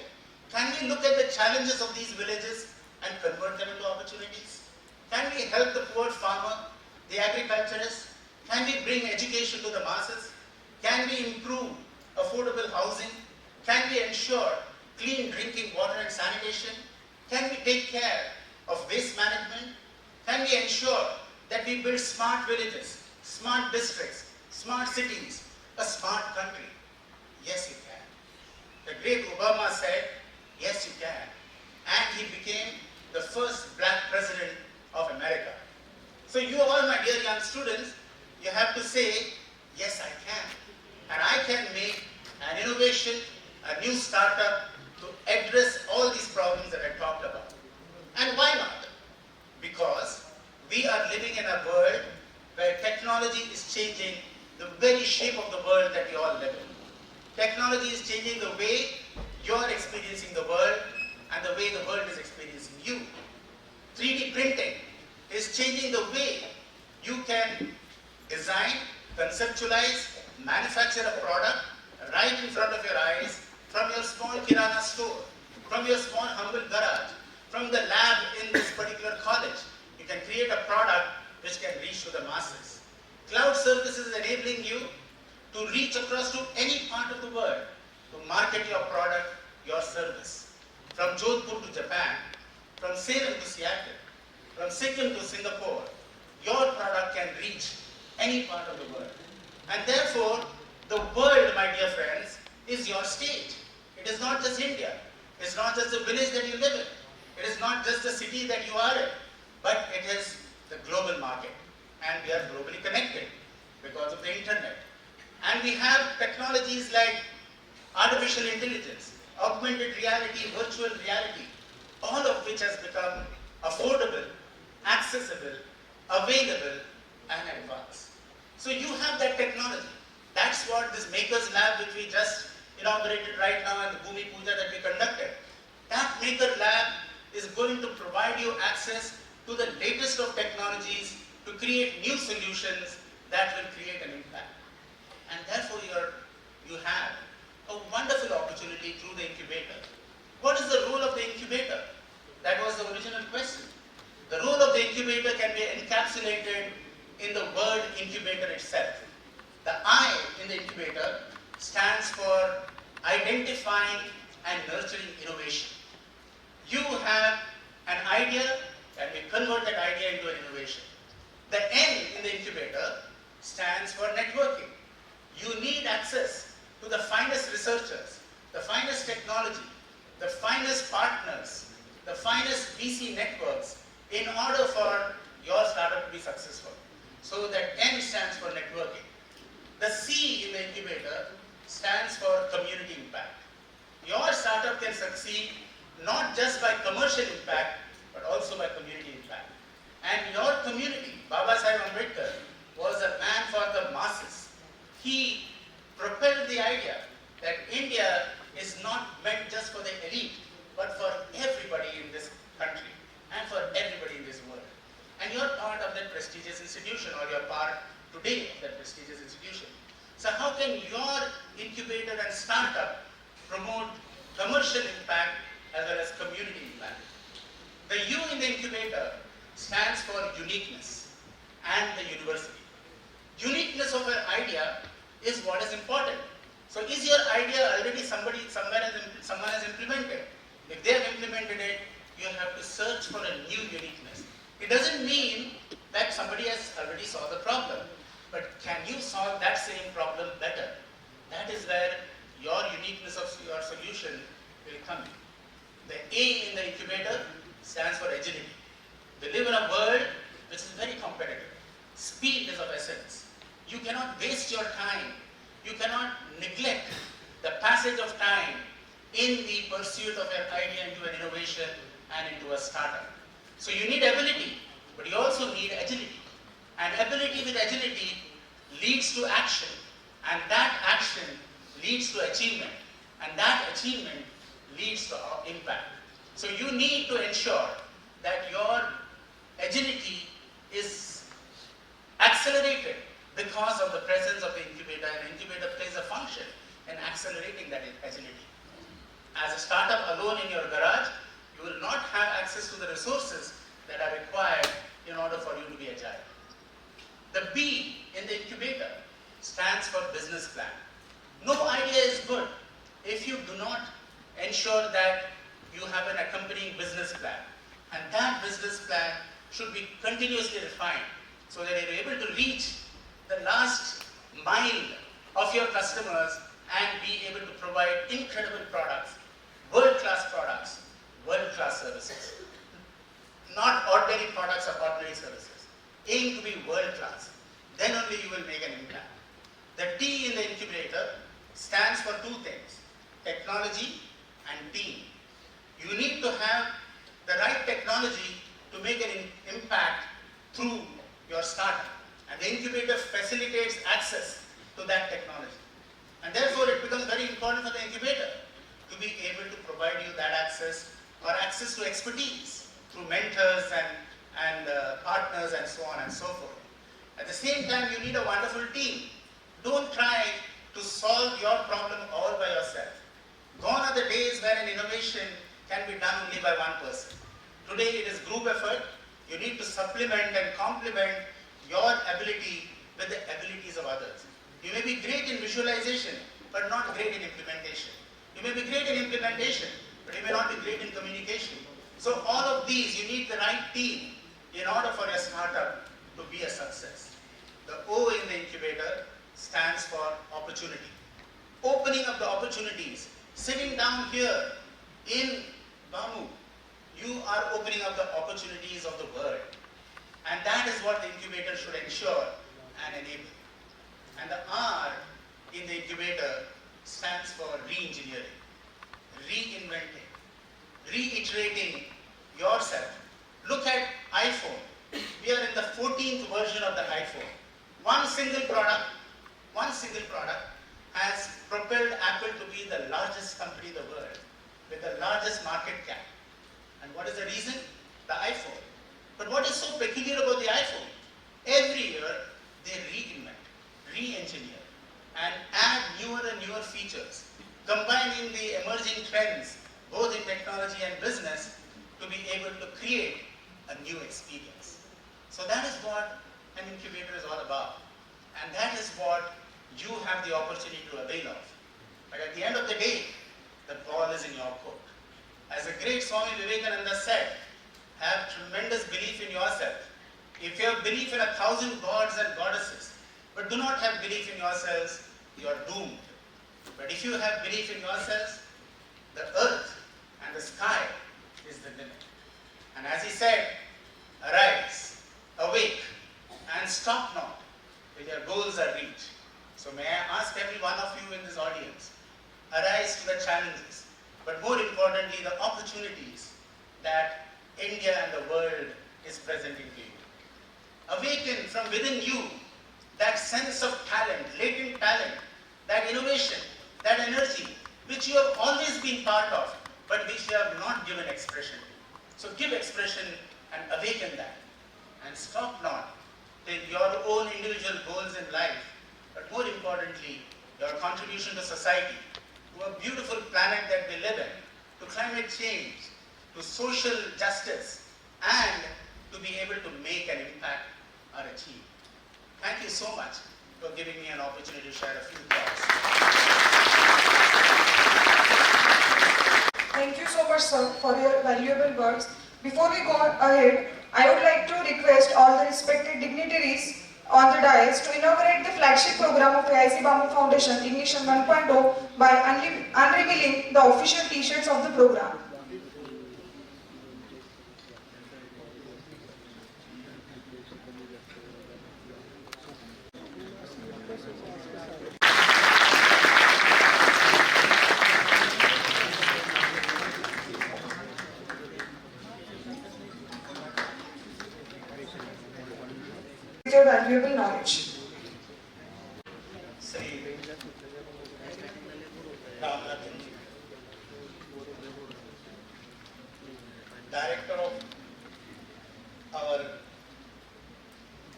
Can we look at the challenges of these villages and convert them into opportunities? Can we help the poor farmer, the agriculturist? Can we bring education to the masses? Can we improve affordable housing? Can we ensure clean drinking water and sanitation? Can we take care of waste management? Can we ensure that we build smart villages, smart districts, smart cities, a smart country? Yes, you can. The great Obama said, yes, you can. And he became the first black president of America. So you all, my dear young students, you have to say, yes, I can. And I can make an innovation, a new startup to address all these problems that I talked about. And why not? Because we are living in a world where technology is changing the very shape of the world that we all live in. Technology is changing the way you're experiencing the world and the way the world is experiencing you. 3D printing is changing the way you can design, conceptualize, manufacture a product right in front of your eyes from your small kirana store, from your small humble garage, from the lab in this particular college. You can create a product which can reach to the masses. Cloud services is enabling you to reach across to any part of the world, to market your product, your service. From Jodhpur to Japan, from Salem to Seattle, from Sikkim to Singapore, your product can reach any part of the world. And therefore, the world, my dear friends, is your stage. It is not just India. It's not just the village that you live in. It is not just the city that you are in. But it is the global market. And we are globally connected because of the internet. And we have technologies like artificial intelligence, augmented reality, virtual reality, all of which has become affordable, accessible, available, and advanced. So you have that technology. That's what this Makers Lab, which we just inaugurated right now, and the Bhumi Puja that we conducted. That Maker Lab is going to provide you access to the latest of technologies to create new solutions that will create an impact. And therefore you have a wonderful opportunity through the incubator. What is the role of the incubator? That was the original question. The role of the incubator can be encapsulated in the word incubator itself. The I in the incubator stands for identifying and nurturing innovation. You have an idea and we convert that idea into an innovation. The N in the incubator stands for networking. You need access to the finest researchers, the finest technology, the finest partners, the finest VC networks in order for your startup to be successful. So that N stands for networking. The C in the incubator stands for community impact. Your startup can succeed not just by commercial impact, but also by community impact. And your community, Babasaheb Ambedkar, was a man for the masses. He propelled the idea that India is not meant just for the elite, but for everybody in this country and for everybody in this world. And you're part of that prestigious institution, or you're part today of that prestigious institution. So how can your incubator and startup promote commercial impact as well as community impact? The U in the incubator stands for uniqueness and the university. Uniqueness of an idea is what is important. So is your idea already someone has implemented? If they have implemented it, you have to search for a new uniqueness. It doesn't mean that somebody has already solved the problem, but can you solve that same problem better? That is where your uniqueness of your solution will come in. The A in the incubator stands for agility. We live in a world which is very competitive. Speed is of essence. You cannot waste your time. You cannot neglect the passage of time in the pursuit of an idea into an innovation and into a startup. So you need ability, but you also need agility. And ability with agility leads to action, and that action leads to achievement, and that achievement leads to impact. So you need to ensure that your agility is accelerated because of the presence of the incubator, and the incubator plays a function in accelerating that agility. As a startup alone in your garage, you will not have access to the resources that are required in order for you to be agile. The B in the incubator stands for business plan. No idea is good if you do not ensure that you have an accompanying business plan. And that business plan should be continuously refined so that you're able to reach the last mile of your customers and be able to provide incredible products, world-class products, world-class services. Not ordinary products or ordinary services. Aim to be world-class. Then only you will make an impact. The T in the incubator stands for two things, technology and team. You need to have the right technology to make an impact through your startup. And the incubator facilitates access to that technology. And therefore it becomes very important for the incubator to be able to provide you that access or access to expertise through mentors and partners and so on and so forth. At the same time, you need a wonderful team. Don't try to solve your problem all by yourself. Gone are the days where an innovation can be done only by one person. Today it is group effort. You need to supplement and complement your ability with the abilities of others. You may be great in visualization, but not great in implementation. You may be great in implementation, but you may not be great in communication. So all of these, you need the right team in order for a startup to be a success. The O in the incubator stands for opportunity. Opening up the opportunities. Sitting down here in Bamu, you are opening up the opportunities of the world. And that is what the incubator should ensure and enable. And the R in the incubator stands for re-engineering, reinventing, reiterating yourself. Look at iPhone. We are in the 14th version of the iPhone. One single product has propelled Apple to be the largest company in the world with the largest market cap. And what is the reason? The iPhone. But what is so peculiar about the iPhone? Every year they reinvent, re-engineer and add newer and newer features, combining the emerging trends both in technology and business to be able to create a new experience. So that is what an incubator is all about. And that is what you have the opportunity to avail of. But at the end of the day, the ball is in your court. As the great Swami Vivekananda said, have tremendous belief in yourself. If you have belief in 1,000 gods and goddesses, but do not have belief in yourselves, you are doomed. But if you have belief in yourselves, the earth and the sky is the limit. And as he said, arise, awake, and stop not till your goals are reached. So may I ask every one of you in this audience, arise to the challenges, but more importantly, the opportunities that India and the world is presenting to you. Awaken from within you that sense of talent, latent talent, that innovation, that energy, which you have always been part of, but which you have not given expression to. So give expression and awaken that. And stop not till your own individual goals in life, but more importantly, your contribution to society, to a beautiful planet that we live in, to climate change, to social justice, and to be able to make an impact are achieved. Thank you so much for giving me an opportunity to share a few thoughts. Thank you so much, sir, for your valuable words. Before we go ahead, I would like to request all the respected dignitaries on the dais to inaugurate the flagship program of AIC Bamboo Foundation, Ignition 1.0, by unrevealing the official t-shirts of the program. Your valuable knowledge. Sri Ramanathan, Director of our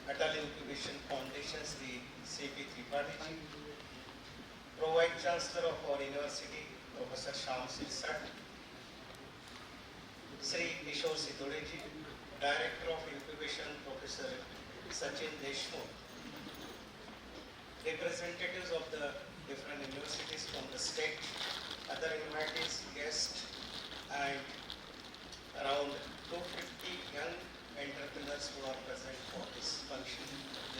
Atal Incubation Foundation, Sri C.P. Tripathi, Pro-Vice Chancellor of our university, Professor Shyam Sir, Sri Kishore Sidhoreji, Director of Incubation, Professor Sachin Deshmukh, representatives of the different universities from the state, other invitees, guests, and around 250 young entrepreneurs who are present for this function,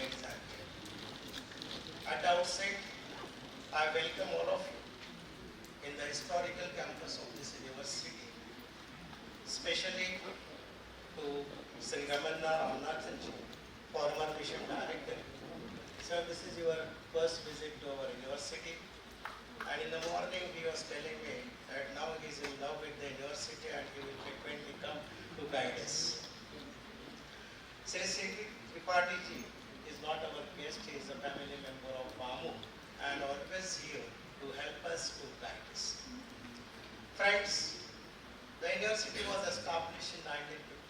ladies and gentlemen. At the outset, I welcome all of you in the historical campus of this university, especially to Sri Ramanna Ramnathanji, former mission director. Sir, this is your first visit to our university, and in the morning he was telling me that now he is in love with the university and he will frequently come to guide us. Sri Tripathi ji is not our guest, he is a family member of BAMU and always here to help us to guide us. Friends, the university was established in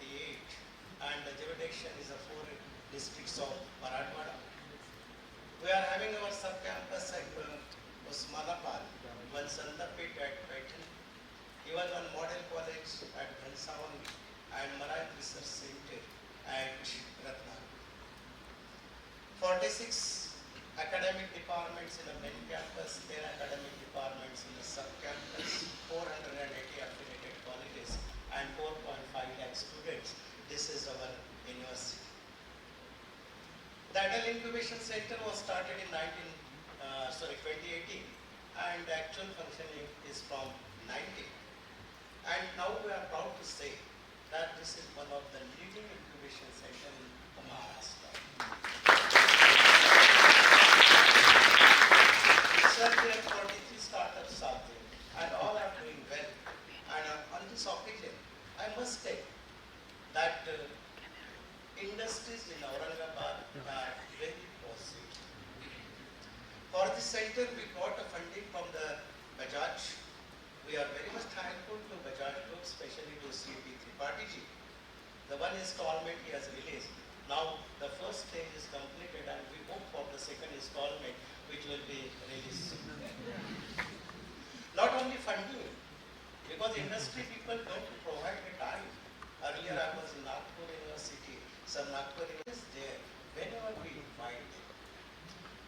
1958 and the jurisdiction is the 4 districts of Marathwada. We are having our sub-campus at Osmanabad, one Sandapit at Paitan, even one model college at Bhansavangi and Marine Research Center at Ratnagiri. 46 academic departments in the main campus, 10 academic departments in the sub-campus, 480 affiliated colleges and 4.5 lakh students. This is our university. The Adult Incubation Center was started in 2018 and the actual functioning is from 90. And now we are proud to say that this is one of the leading incubation centers in Maharashtra. Sir, there are 43 startups out there and all are doing well. And on this occasion, I must say that industries in Aurangabad are very positive. For this center, we got a funding from the Bajaj. We are very much thankful to Bajaj Group, especially to Sri Tripathi ji. The one installment he has released. Now the first stage is completed and we hope for the second installment which will be released soon. Not only funding, because industry people don't provide the time. Earlier I was in Nagpur University, some Nagpur is there, whenever we invite them.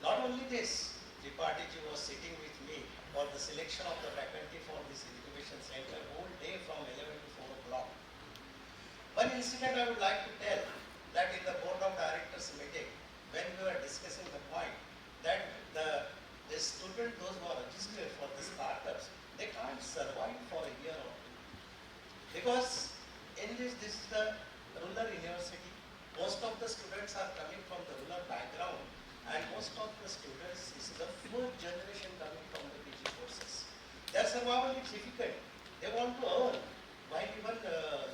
Not only this, Tripathi ji was sitting with me for the selection of the faculty for this incubation center whole day from 11 to 4 o'clock. One incident I would like to tell, that in the board of directors meeting, when we were discussing the point that the student, those who are registered for the startups, they can't survive for a year or two. Because in this is the rural university, most of the students are coming from the rural background and most of the students is the fourth generation coming from the PG courses. Their survival is difficult. They want to earn while even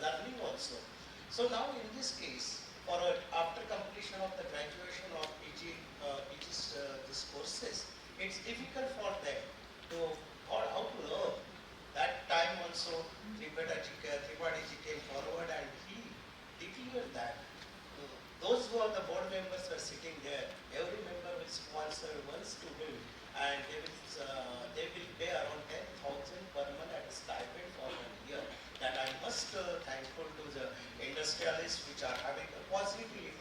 learning also. So now in this case, for after completion of the graduation of these courses, it's difficult for them to how to learn. That time also, Tripathi ji came forward and he declared that those who are the board members were sitting there, every member will sponsor one student and they will pay around 10,000 per month as a stipend for 1 year. That I must thankful to the industrialists which are having a positive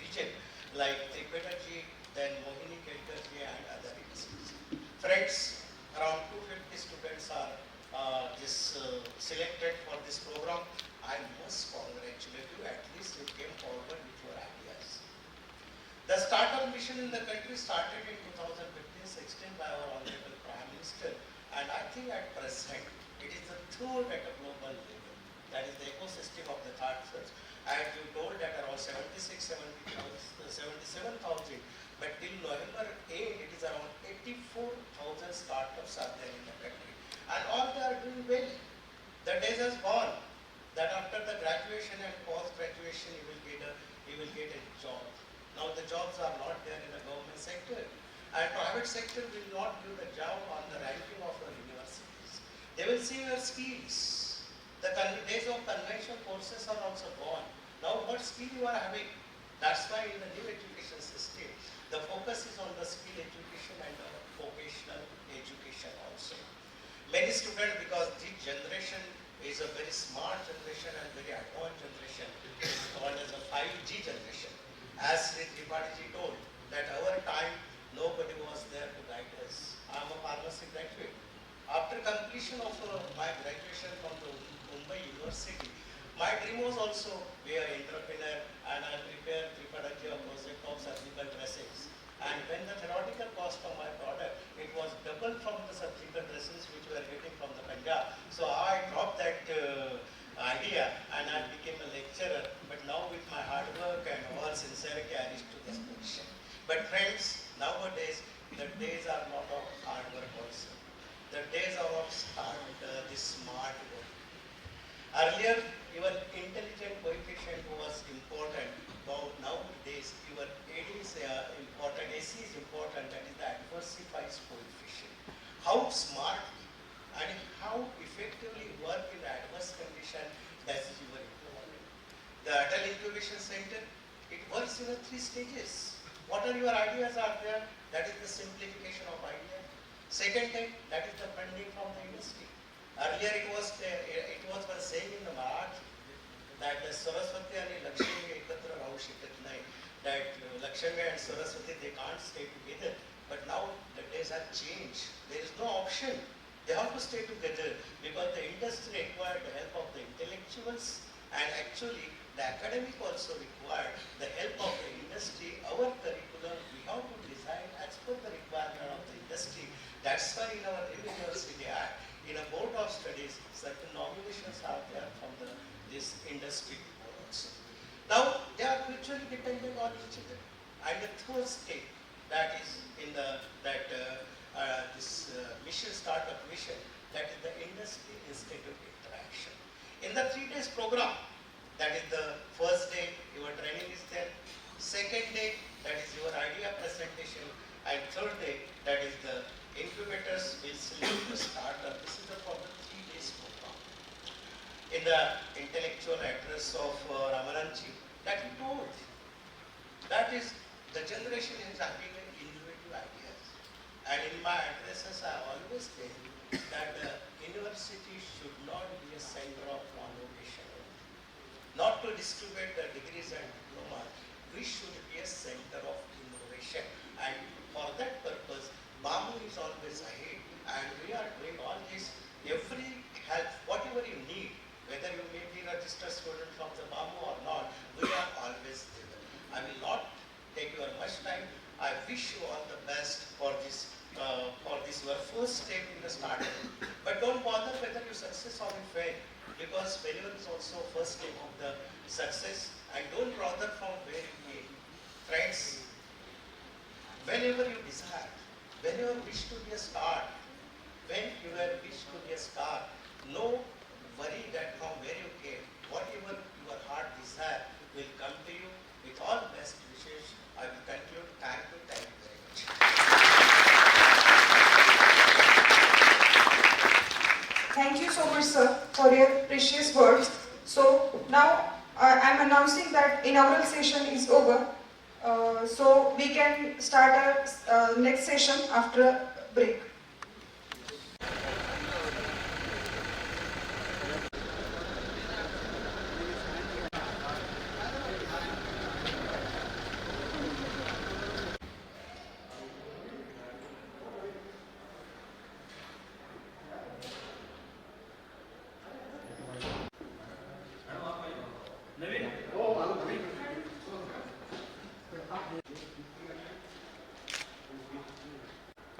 vision like Tripathi ji, then Mohini Kelkar ji and other industries. Friends, around 250 students are selected for this program. I must congratulate you, at least you came forward with your ideas. The startup mission in the country started in 2015-16 by our Honorable Prime Minister, and I think at present it is the third at a global level. That is the ecosystem of the third search. As you told that around 77,000, but till November 8, it is around 84,000 startups are there in the country. And all they are doing well. The days has gone that after the graduation and post-graduation you will get a job. Now the jobs are not there in the government sector. And private sector will not give the job on the ranking of your universities. They will see your skills. The days of conventional courses are also gone. Now what skill you are having? That's why in the new education system, the focus is on the skill education and the vocational education also. Many students, because this generation is a very smart generation and very advanced generation, is called as a 5G generation. As Sri Tripathi told, that our time nobody was there to guide us. I am a pharmacy graduate. After completion of my graduation from the Mumbai University, my dream was also be an entrepreneur, and I prepared Tripathi a project of surgical dressings. And when the theoretical cost of my product, it was double from the surgical dressings which we were getting from the Punjab. So I dropped that idea and I became a lecturer. But now with my hard work and all sincerity, I reached to this position. But friends, nowadays, the days are not of hard work also. The days are of this smart work. Earlier, your intelligent coefficient was important. Nowadays, your AD is important, AC is important, that is the adversity coefficient. How smart and how effectively work in the adverse condition, that is your important. The Atal Incubation Center, it works in 3 stages. What are your ideas are there? That is the simplification of idea. Second thing, that is the funding from the industry. Earlier it was saying in the Marathwada that the Saraswati and Lakshmi ekatra rahu shikat nahi. That Lakshmi and Saraswati, they can't stay together. But now the days have changed. There is no option. They have to stay together because the industry required the help of the intellectuals, and actually the academic also required the help of the industry. Our curriculum, we have to design as per the requirement of the industry. That's why in our University Act, in a board of studies, certain nominations are there from this industry also. Now, they are mutually dependent on each other. And the third step, that is in this mission, startup mission, that is the industry institute interaction. In the 3 days program, that is the first day, your training is there. Second day, that is your idea presentation. And third day, that is the incubators will select the startup. This is for the 3 days program. In the intellectual address of Ramananji, that he told, that is the generation is having innovative ideas. And in my addresses, I always say that the university should not be a center of innovation. Not to distribute the degrees and diplomas, we should be a center of innovation. And for that purpose, BAMU is always ahead, and we are doing all this. Every help, whatever you need, whether you may be a registered student from the BAMU or not, we are always there. I will not take your much time. I wish you all the best for this your first step in the startup. But don't bother whether you success or you fail, because failure is also first step of the success. And don't bother from where you came. Friends, whenever you desire, whenever you wish to be a star, when you are wish to be a star, no worry that from where you came, whatever your heart desire will come to you. With all best wishes, I will conclude. Thank you very much. Thank you so much, sir, for your precious words. So now I am announcing that inaugural session is over. So we can start our next session after a break.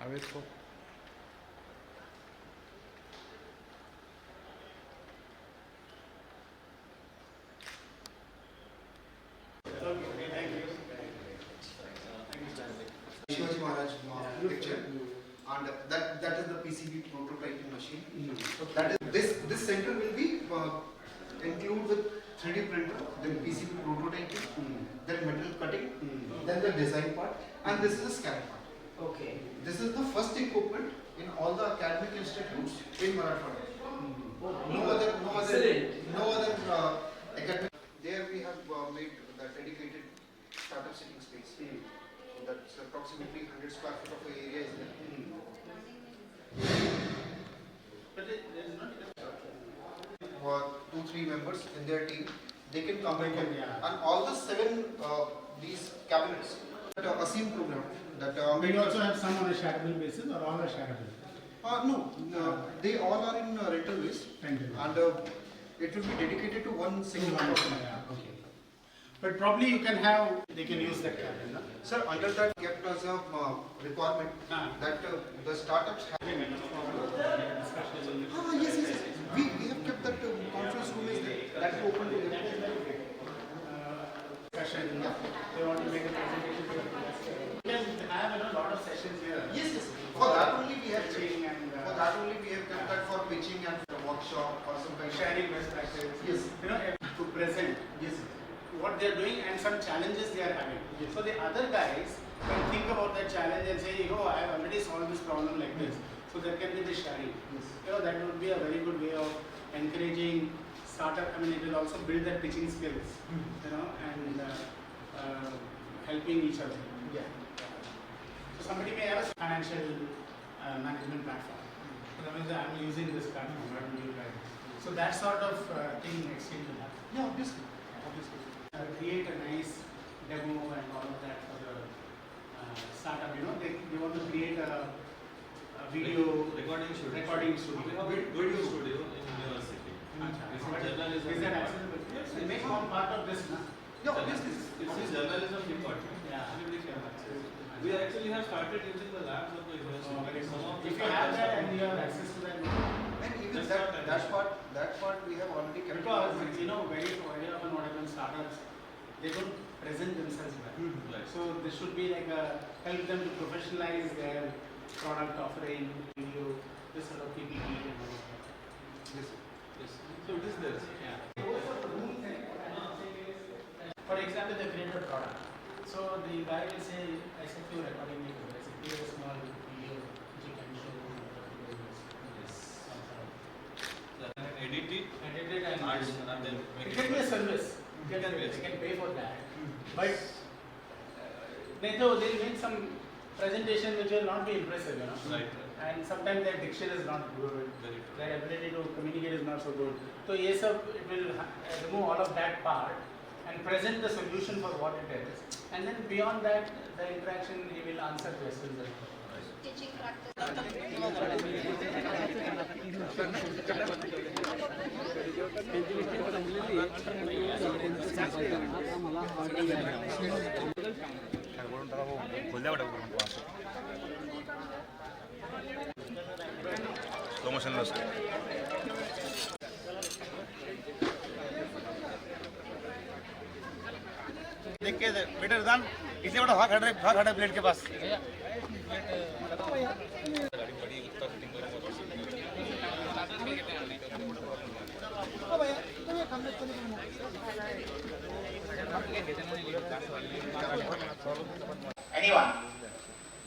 Ambedkar. Shivaji Maharaj picture, and that is the PCB prototyping machine. So that is this center will be include with 3D printer, then PCB prototyping, then metal cutting, then the design part, and this is the scan part. Okay. This is the first equipment in all the academic institutes in Marathwada. No other academic. There we have made the dedicated startup sitting space. So that's approximately 100 square feet of area is there. 3 members in their team. They can come and yeah. and all the 7 these cabinets. That ASEAN program. That We Ambedkar. also have some on a shareable basis, or all are shareable? No, they all are in rental list, Rental. and it will be dedicated to one single One, person. yeah, okay. But probably you can have, they can use that cabin, no? Sir, under that kept as a requirement that the startups have. Yes. We have kept that conference room is there. That is open to them. Discussion, they want to make a presentation to the investor. You can have a lot of sessions here. Yes. For that only we have Pitching and kept that for pitching and for workshop or some kind of sharing best practices. Yes. You know, to present. Yes. What they are doing and some challenges they are having. Yes. So the other guys can think about that challenge and say, oh, I have already solved this problem like this. So there can be the sharing. Yes. You know, that would be a very good way of encouraging startup. I mean, it will also build their pitching skills. You know, and helping each other. Yeah. So somebody may have a financial management platform. I'm using this platform. Why don't you guys? So that sort of thing extend to that. Yeah, obviously. Create a nice demo and all of that for the startup. You know, they want to create a video recording studio. Recording studio. We have a video studio in university. Is that accessible? Yes. It makes one part of this, na? Yeah, obviously. It's a journalism department. Yeah. Everybody can access. We actually have started using the labs of the university. If you have that and you have access to that, And even that part we have already kept. because you know very often what happens, startups they don't present themselves well. Right. So this should be like a help them to professionalize their product offering, video, this sort of PPT and all of that. Yes. So it is there. Yeah. For example, they create a product. So the guy will say, I said to you recording it, I said, create a small video which you can show. Edit it and then make It can be a service. They can pay for that. But they'll make some presentation which will not be impressive, you know. Right. And sometimes their diction is not good. Very true. Their ability to communicate is not so good. So yes, it will remove all of that part and present the solution for what it is. And then beyond that, the interaction, he will answer questions. Teaching practice. देख के better दान इसलिए बड़ा भाग हट रहा plate के पास Anyone,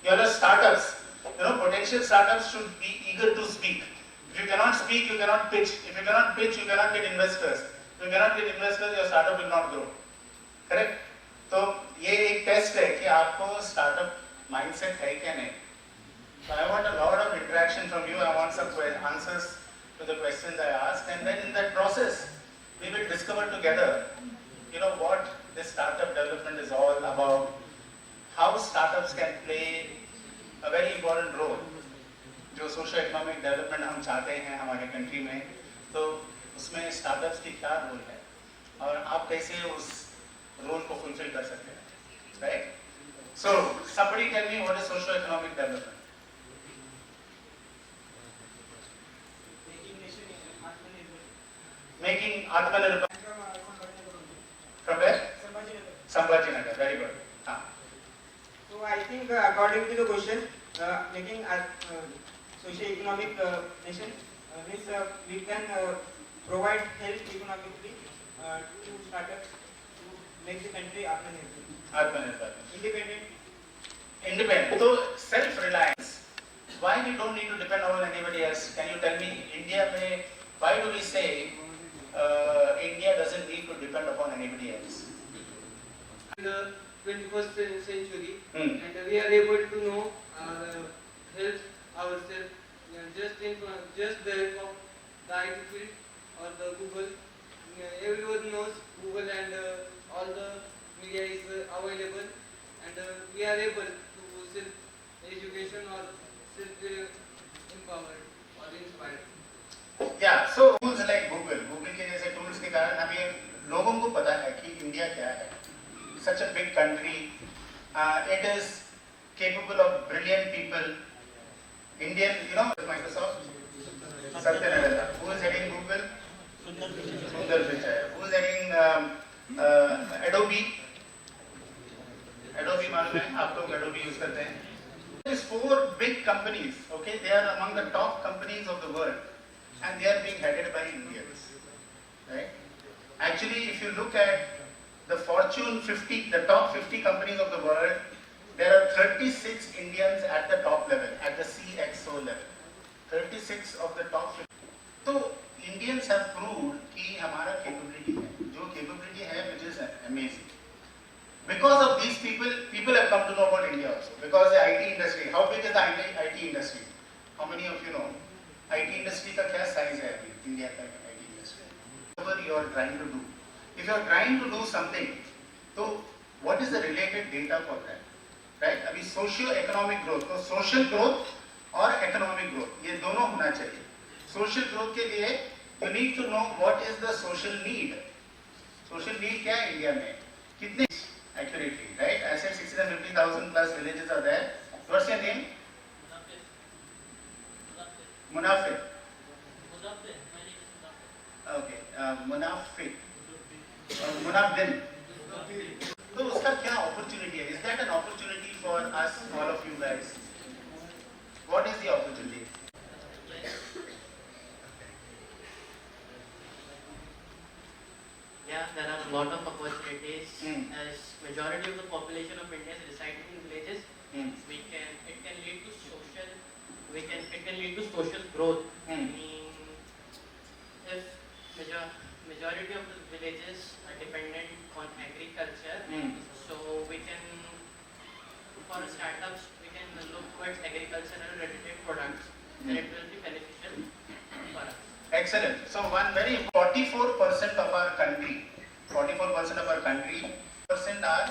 you are startups. You know, potential startups should be eager to speak. If you cannot speak, you cannot pitch. If you cannot pitch, you cannot get investors. If you cannot get investors, your startup will not grow. Correct? तो ये एक test है कि आपको startup mindset है क्या नहीं. So I want a lot of interaction from you. I want some answers to the questions I asked, and then in that process, we will discover together, you know, what this startup development is all about. How startups can play a very important role. जो socio economic development हम चाहते हैं हमारे country में, तो उसमें startups की क्या रोल है और आप कैसे उस रोल को फुलफिल कर सकते हैं, right? So somebody tell me what is socio economic development? Making Atmanirbhar. From where? Sambhajinagar. Very good. So I think according to the question, making socio-economic nation means we can provide help economically to startups to make the country Atmanirbhar. independent. So self-reliance. Why we don't need to depend on anybody else? Can you tell me, India में, why do we say India doesn't need to depend upon anybody else? In the 21st century, and we are able to know help ourselves just the help of the IT field or the Google everyone knows Google and all the media is available, and we are able to self education or self empowered or inspired. Yeah, so tools like Google के जैसे tools के कारण हमें लोगों को पता है कि इंडिया क्या है. Such a big country, it is capable of brilliant people. Indian, Microsoft, Satya Nadella. Who is heading Google? Sundar Pichai. Who is heading Adobe? Adobe मालूम है? आप लोग Adobe use करते हैं. These 4 big companies, okay, they are among the top companies of the world, and they are being headed by Indians, right? Actually, if you look at the Fortune 50, the top 50 companies of the world, there are 36 Indians at the top level, at the CXO level. 36 of the top 50. So Indians have proved कि हमारा capability है, जो capability है, which is amazing. Because of these people have come to know about India also. Because the IT industry, how big is the IT industry? How many of you know? IT industry का क्या size है अभी India का IT industry? Whatever you are trying to do, if you are trying to do something, so what is the related data for that? Right? अभी socio-economic growth, तो social growth और economic growth ये दोनों होना चाहिए. Social growth के लिए you need to know what is the social need. Social need क्या है इंडिया में? कितने accurately, right? I said 650,000 plus villages are there. What's your name? Munafir. Okay, Munafir. Munafdin. So उसका क्या opportunity है? Is that an opportunity for us, all of you guys? What is the opportunity? Yeah, there are a lot of opportunities. As majority of the population of India is residing in villages, it can lead to social growth. I mean, if majority of the villages are dependent on agriculture, so we can, for startups, we can look towards agricultural related products, and it will be beneficial for us. Excellent. So 44% of our country, 44% of our country, percent are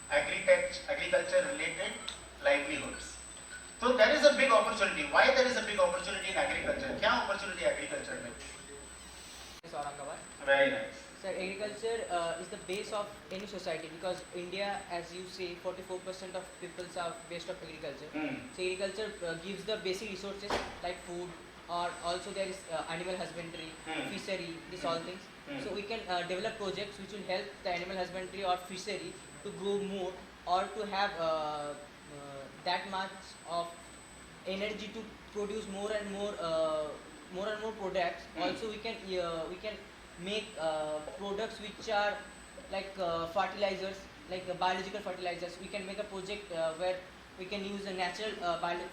agriculture related livelihoods. So there is a big opportunity. Why there is a big opportunity in agriculture? क्या opportunity agriculture में? Aurangabad. Very nice. Sir, agriculture is the base of any society because India, as you say, 44% of people are based on agriculture. So agriculture gives the basic resources like food, or also there is animal husbandry, fishery, these all things. So we can develop projects which will help the animal husbandry or fishery to grow more, or to have that much of energy to produce more and more products. Also we can make products which are like fertilizers, like biological fertilizers. We can make a project where we can use a natural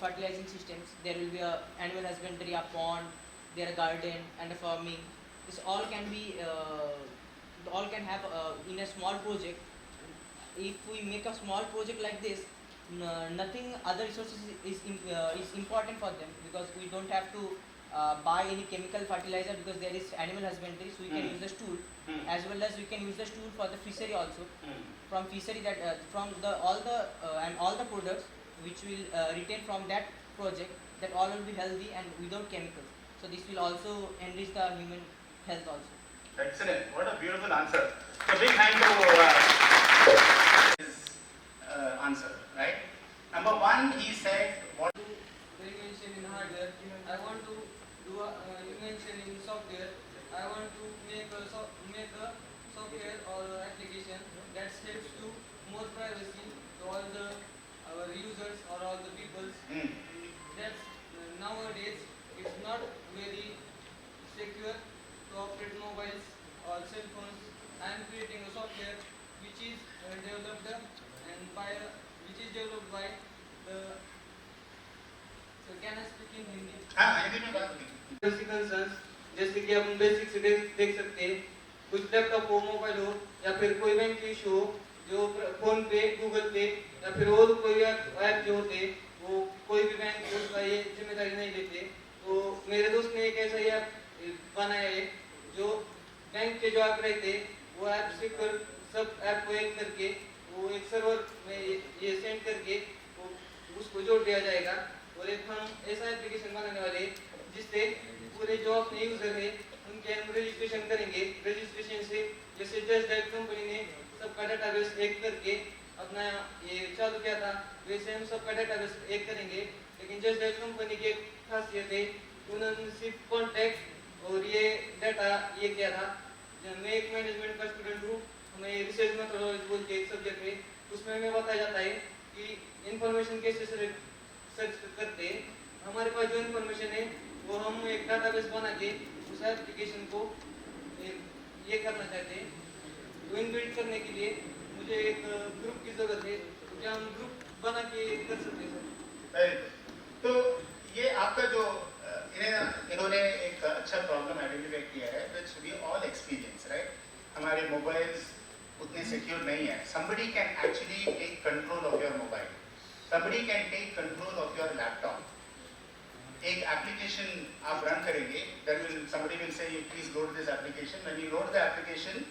fertilizing systems. There will be a animal husbandry, a pond, there a garden and a farming. This all can be all can have in a small project. If we make a small project like this, nothing other resources is important for them, because we don't have to buy any chemical fertilizer, because there is animal husbandry, so we can use the stool, as well as we can use the stool for the fishery also. From fishery, that from all the products which will retain from that project, that all will be healthy and without chemicals. So this will also enrich the human health also. Excellent. What a beautiful answer. So big hand to his answer, right? Number one, he said what? Invention in hardware. I want to do invention in software. I want to make a software or application that helps to more privacy to all the our users or all the peoples. That's nowadays it's not very secure to operate mobiles or cell phones. I am creating a software which is developed by the. So can I speak in Hindi? हाँ हिंदी में बात करें. Basic concerns, जैसे कि हम basic से देख सकते हैं, कुछ लैपटॉप हो, मोबाइल हो, या फिर कोई बैंक इशू हो, जो फोन पे, गूगल पे, या फिर और कोई ऐप जो होते, वो कोई भी बैंक उसका ये जिम्मेदारी नहीं लेते. तो मेरे दोस्त ने एक ऐसा ऐप बनाया है जो बैंक के जो ऐप रहते वो ऐप से कर सब ऐप को एक करके वो एक सर्वर में ये सेंड करके वो उसको जोड़ दिया जाएगा और एक हम ऐसा एप्लीकेशन बनाने वाले जिससे पूरे जो अपने यूजर है उनके हम रजिस्ट्रेशन करेंगे। रजिस्ट्रेशन से जैसे जस्ट डायल कंपनी ने सबका डाटाबेस एक करके अपना ये चालू किया था वैसे हम सबका डाटाबेस एक करेंगे। लेकिन जस्ट डायल कंपनी की एक खासियत है उन्होंने सिर्फ कॉन्टैक्ट और ये डाटा ये किया था। मैं एक मैनेजमेंट का स्टूडेंट हूँ, हमें रिसर्च मेथोडोलॉजी बोल के एक सब्जेक्ट है उसमें हमें बताया जाता है कि इंफॉर्मेशन कैसे सर्च करते हैं। हमारे पास जो इंफॉर्मेशन है वो हम एक डाटाबेस बना के उस एप्लीकेशन को ये करना चाहते हैं। तो इनबिल्ड करने के लिए मुझे एक ग्रुप की जरूरत है, तो क्या हम ग्रुप बना के कर सकते हैं सर? तो ये आपका जो इन्होंने एक अच्छा प्रॉब्लम आइडेंटिफाई किया है which we all experience, right? हमारे मोबाइल्स उतने सिक्योर नहीं है। somebody can actually take control of your mobile, somebody can take control of your laptop. एक एप्लीकेशन आप रन करेंगे, then somebody will say you please load this application. When you load the application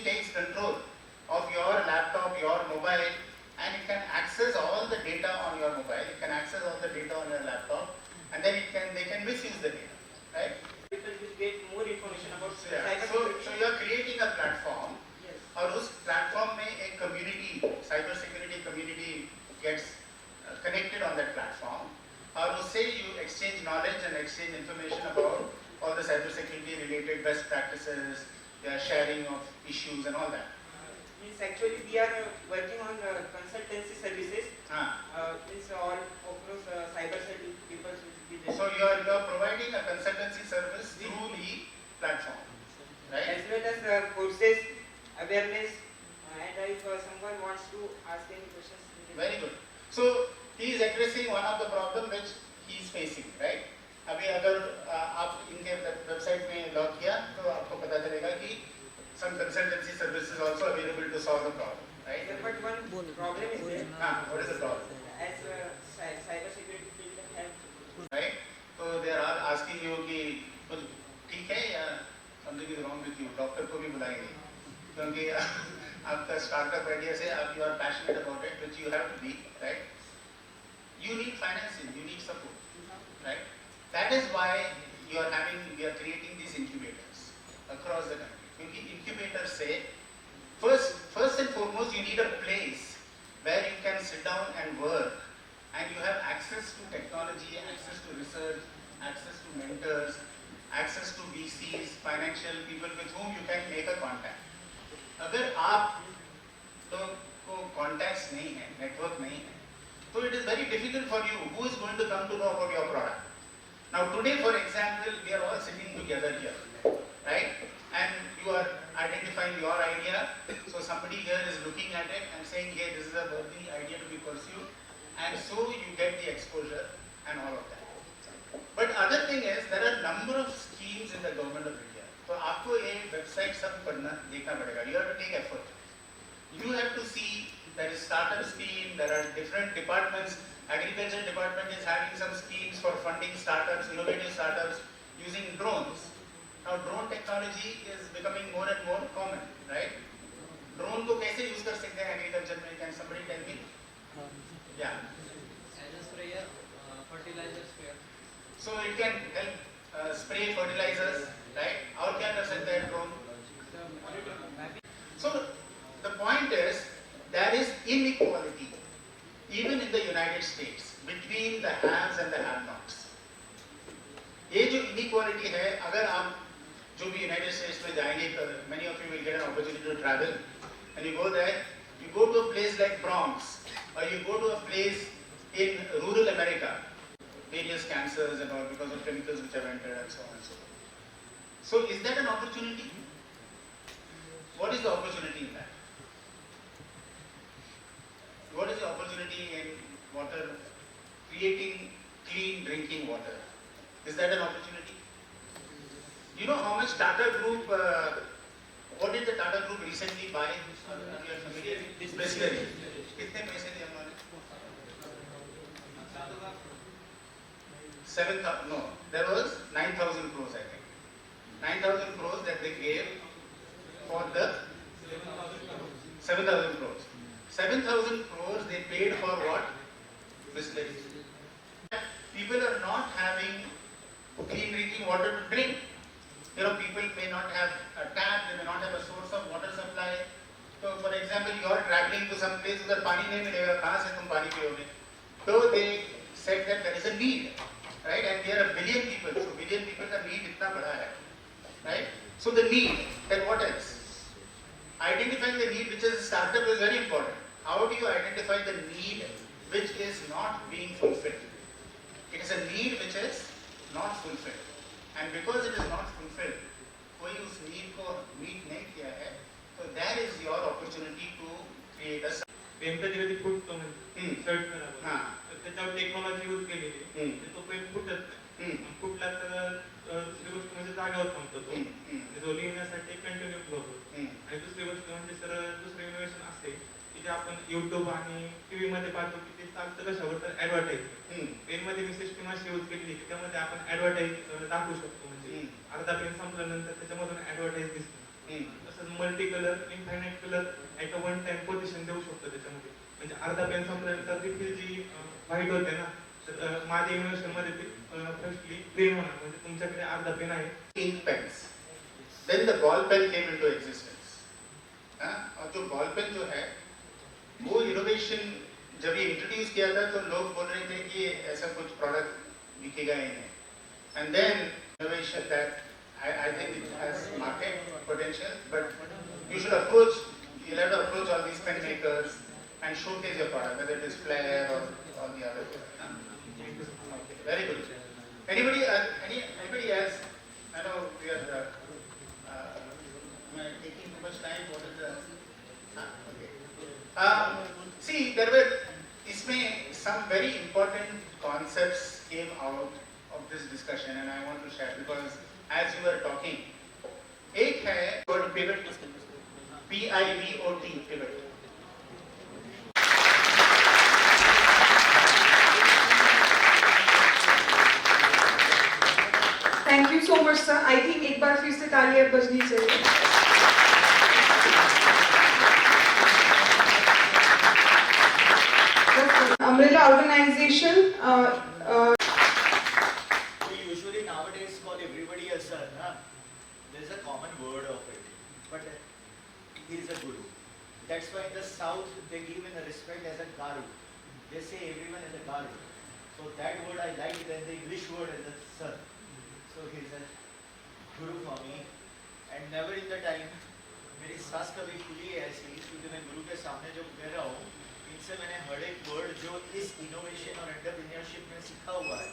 takes control of your laptop, your mobile, and it can access all the data on your mobile, it can access all the data on your laptop, and then they can misuse the data, right? People will get more information about So you are creating a platform, और उस platform में एक community, cyber security community gets connected on that platform, और उससे you exchange knowledge and exchange information about all the cyber security related best practices, sharing of issues and all that. Means actually we are working on consultancy services. Means all across cyber people. So you are providing a consultancy service through the platform, right? As well as courses, awareness, and if someone wants to ask any questions. Very good. So he is addressing one of the problem which he is facing, right? अभी अगर आप इनके website में log किया तो आपको पता चलेगा कि some consultancy services also available to solve the problem, right? But one problem is there. What is the problem? As cyber security field have. Right? So they are asking you कि कुछ ठीक है या something is wrong with you. Doctor को भी बुलाएंगे क्योंकि आपका स्टार्टअप आइडिया से आप you are passionate about it, which you have to be, right? You need financing, you need support, right? That is why we are creating these incubators across the country. क्योंकि incubators say first and foremost you need a place where you can sit down and work, and you have access to technology, access to research, access to mentors, access to VCs, financial people with whom you can make a contact. अगर आप लोग को contacts नहीं है, network नहीं है, so it is very difficult for you. Who is going to come to know about your product? Now today, for example, we are all sitting together here, right? And you are identifying your idea. So somebody here is looking at it and saying, hey, this is a worthy idea to be pursued. And so you get the exposure and all of that. But other thing is, there are number of schemes in the government of India. So आपको ये website सब पढ़ना देखना पड़ेगा. You have to take effort. You have to see there is startup scheme, there are different departments. Agriculture department is having some schemes for funding startups, innovative startups using drones. Now drone technology is becoming more and more common, right? Drone को कैसे use कर सकते हैं agriculture में? Can somebody tell me? Yeah. As a sprayer, fertilizer sprayer. So it can help spray fertilizers, right? और क्या कर सकते हैं drone? So the point is there is inequality even in the United States between the haves and the have-nots. ये जो inequality है, अगर आप जो भी United States में जाएंगे, many of you will get an opportunity to travel, and you go there, you go to a place like Bronx, or you go to a place in rural America, various cancers and all because of chemicals which have entered and so on and so forth. So is that an opportunity? What is the opportunity in that? What is the opportunity in water, creating clean drinking water? Is that an opportunity? You know how much Tata Group, what did the Tata Group recently buy? Distillery. कितने पैसे दिए हमने? 7,000, no, there was 9,000 crores I think. 9,000 crores that they gave for the 7,000 crores. 7,000 crores they paid for what? Bisleris. People are not having clean drinking water to drink. You know, people may not have a tap, they may not have a source of water supply. So, for example, you are traveling to some place where पानी नहीं मिलेगा, कहाँ से तुम पानी पियोगे? So they said that there is a need, right? And there are a billion people. So billion people का need इतना बड़ा है, right? So the need. Then what else? Identifying the need, which is a startup, is very important. How do you identify the need which is not being fulfilled? It is a need which is not fulfilled. And because it is not fulfilled, कोई उस need को meet नहीं किया है, so that is your opportunity to create a. Pen कधी कधी फुटतो म्हणजे shirt त्याच्यावर टेक्नॉलॉजी यूज केलेली तो पेन फुटत नाही फुटला तर दुसरी गोष्ट म्हणजे जागेवर थांबतो तो लिहिण्यासाठी कंटिन्यू फ्लो होतो आणि दुसरी गोष्ट म्हणजे सर दुसरं इनोव्हेशन असते की जे आपण युट्यूब आणि टीव्ही मध्ये पाहतो की ते चालतं कशावर तर ऍडव्हर्टाईज पेन मध्ये मी सिस्टम अशी यूज केलेली की त्यामध्ये आपण ऍडव्हर्टाईज दाखवू शकतो म्हणजे अर्धा पेन संपल्यानंतर त्याच्यामधून ऍडव्हर्टाईज दिसते तसंच multi colour infinite colour at a one time position देऊ शकतो त्याच्यामध्ये म्हणजे अर्धा पेन संपल्यानंतर रिफिल जी व्हाईट होते ना तर माझ्या इनोव्हेशन मध्ये ती फर्स्टली ग्रीन होणार म्हणजे तुमच्याकडे अर्धा पेन आहे Ink pens. Then the ball pen came into existence. और जो ball pen जो है वो innovation जब ये introduce किया था तो लोग बोल रहे थे कि ऐसा कुछ product दिखेगा ही नहीं. And then innovation that I think it has market potential, but you should approach, you'll have to approach all these pen makers and showcase your product, whether it is Flair or the other. Okay, very good. Anybody else? I know we are taking too much time. What is the? Okay. See, there were some very important concepts came out of this discussion, and I want to share because as you were talking, एक है word pivot, P-I-V-O-T, pivot. Thank you so much, sir. I think एक बार फिर से तालियां बजनी चाहिए. Umbrella organization. We usually nowadays call everybody a sir. There is a common word of it, but he is a guru. That's why in the south they give in a respect as a garu. They say everyone is a garu. So that word I like it, and the English word is a sir. So he is a guru for me. And never in the time मेरी सास कभी खुली है ऐसी क्योंकि मैं गुरु के सामने जब कह रहा हूँ इनसे मैंने हर एक वर्ड जो इस इनोवेशन और एंटरप्रेन्योरशिप में सीखा हुआ है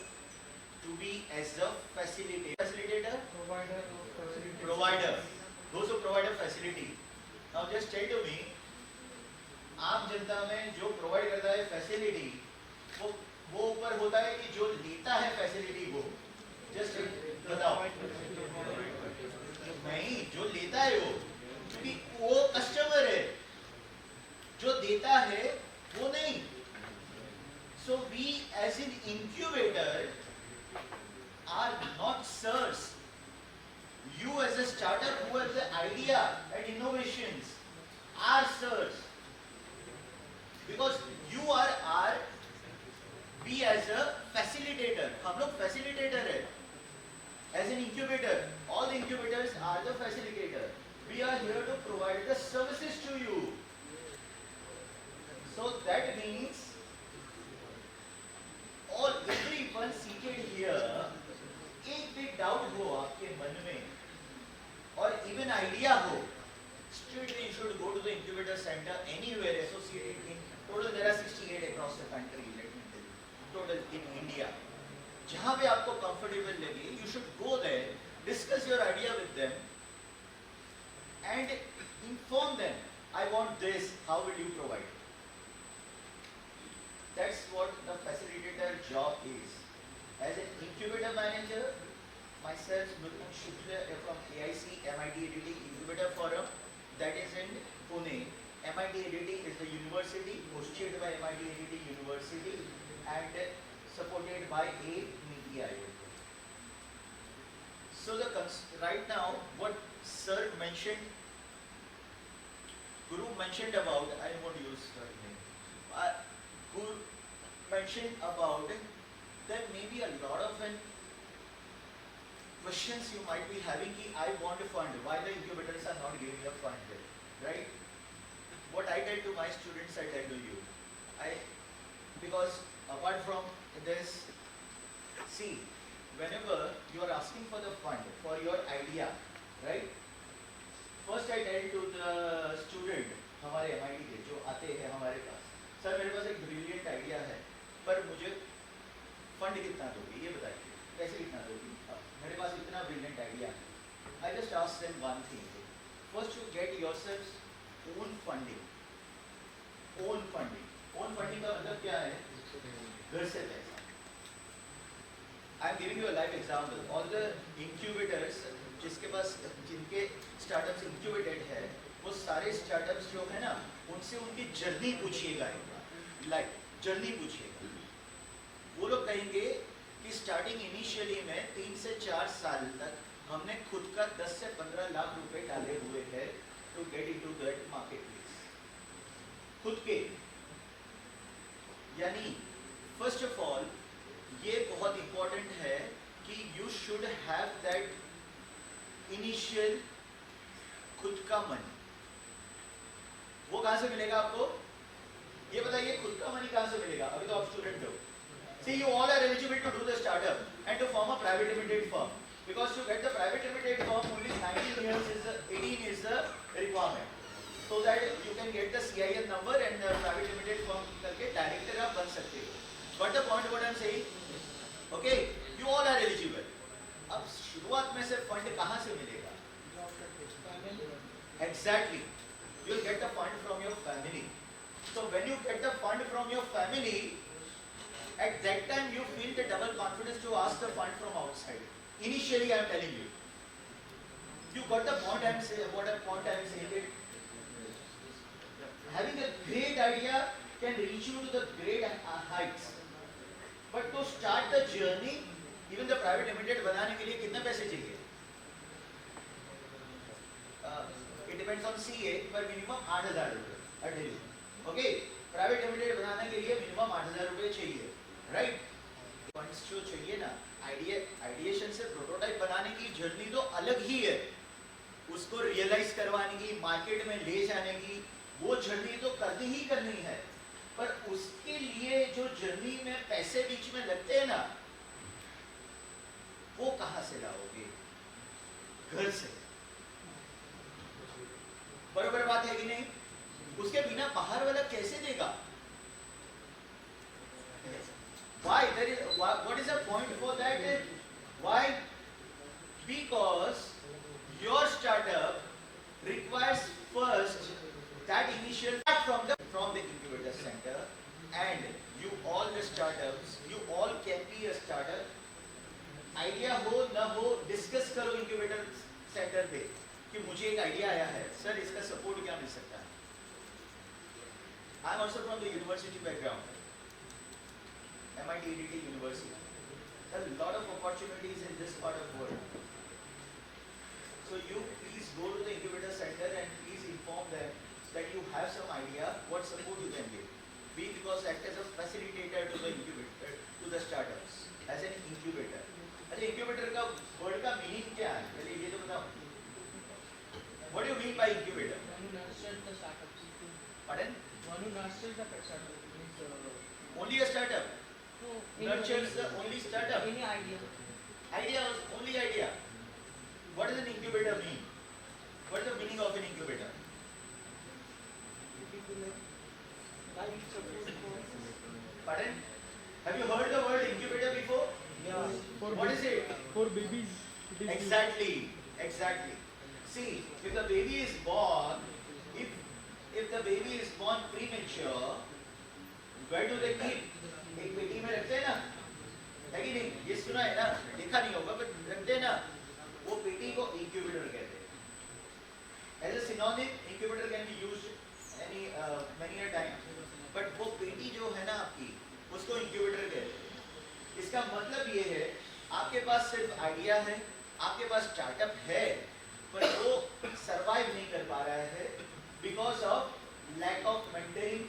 to be as a facilitator, provider, those who provide a facility. Now just tell to me, आम जनता में जो प्रोवाइड करता है फैसिलिटी वो ऊपर होता है कि जो लेता है फैसिलिटी वो जस्ट बताओ नहीं जो लेता है वो क्योंकि वो कस्टमर है जो देता है वो नहीं so we as an incubator are not sirs you as a startup who has the idea and innovations are sirs because you are our we as a facilitator हम लोग facilitator है as an incubator all the incubators are the facilitator we are here to provide the services to you so that means all everyone seated here एक भी doubt हो आपके मन में और इवन आइडिया हो straightly you should go to the incubator center anywhere associated in total there are 68 across the country let me tell you total in India जहाँ पे आपको comfortable लगे you should go there discuss your idea with them and inform them I want this how will you provide that's what the facilitator job is as an incubator manager myself Mukund Shukla from AIC MIT ADT Incubator Forum that is in Pune MIT ADT is the university hosted by MIT ADT University and supported by a media. So right now, what Sir mentioned, Guru mentioned about, I won't use her name. Guru mentioned about there may be a lot of questions you might be having. I want a fund. Why the incubators are not giving a fund, right? What I tell to my students, I tell to you. Because apart from this, see, whenever you are asking for the fund for your idea, right? First I tell to the student, हमारे MIT के जो आते हैं हमारे पास, sir मेरे पास एक brilliant idea है, पर मुझे फंड कितना दोगे ये बताइए, कैसे कितना दोगे? मेरे पास इतना ब्रिलियंट आइडिया है. I just ask them one thing. First you get yourselves own funding. Own funding. Own funding का मतलब क्या है? घर से पैसा. I am giving you a live example. All the incubators जिनके startups incubated है, वो सारे startups जो है ना, उनसे उनकी जर्नी पूछिएगा, like जर्नी पूछिएगा. वो लोग कहेंगे कि स्टार्टिंग इनिशियली में 3 से 4 साल तक हमने खुद का 10 से 15 लाख रुपए डाले हुए हैं to get into that market place. खुद के, यानी फर्स्ट ऑफ ऑल ये बहुत इंपॉर्टेंट है कि you should have that initial खुद का मनी. वो कहां से मिलेगा आपको? ये बताइए, खुद का मनी कहां से मिलेगा? अभी तो आप स्टूडेंट हो. See, you all are eligible to do the startup and to form a private limited firm. Because to get the private limited firm, only 18 is the requirement. So that you can get the CIN number and the private limited firm करके director आप बन सकते हो. But the point what I am saying, okay, you all are eligible. अब शुरुआत में से fund कहाँ से मिलेगा? Exactly. You will get the fund from your family. So when you get the fund from your family, at that time you feel the double confidence to ask the fund from outside. Initially I am telling you. You got the point I am saying, what a point I am saying it. Having a great idea can reach you to the great heights. But to start the journey, even the private limited बनाने के लिए कितने पैसे चाहिए? It depends on CA, पर minimum 8,000 रुपए. I tell you. Okay, private limited बनाने के लिए minimum 8,000 रुपए चाहिए. राइट. फंड्स जो चाहिए ना, आइडिएशन से प्रोटोटाइप बनाने की जर्नी तो अलग ही है. उसको रियलाइज करवाने की, मार्केट में ले जाने की, वो जर्नी तो करनी ही करनी है. पर उसके लिए जो जर्नी में पैसे बीच में लगते हैं ना, वो कहां से लाओगे? घर से. बराबर बात है कि नहीं? उसके बिना बाहर वाला कैसे देगा? Why? What is the point for that? Why? Because your startup requires first that initial from the incubator center, and you all the startups, you all can be a startup. Idea हो ना हो, discuss करो incubator center पे कि मुझे एक idea आया है, सर इसका support क्या मिल सकता है? I am also from the university background. MIT University. There are a lot of opportunities in this part of the world. So you please go to the incubator center and please inform them that you have some idea what support you can give. Be because act as a facilitator to the incubator, to the startups, as an incubator. अच्छा, incubator का word का meaning क्या है? पहले ये तो बताओ. What do you mean by incubator? One who nurtures the startups. Pardon? One who nurtures the startup. Only a startup. Nurtures the only startup. Any idea. Idea was only idea. What does an incubator mean? What is the meaning of an incubator? Pardon? Have you heard the word incubator before? Yeah. What is it? For babies. Exactly. Exactly. See, if the baby is born, if the baby is born premature, where do they keep? एक पेटी में रखते हैं ना, है कि नहीं? ये सुना है ना, देखा नहीं होगा, पर रखते हैं ना, वो पेटी को incubator कहते हैं. As a synonym, incubator can be used many a time. But वो पेटी जो है ना आपकी, उसको incubator कहते हैं. इसका मतलब ये है, आपके पास सिर्फ आइडिया है, आपके पास स्टार्टअप है पर वो सरवाइव नहीं कर पा रहा है because of lack of mentoring,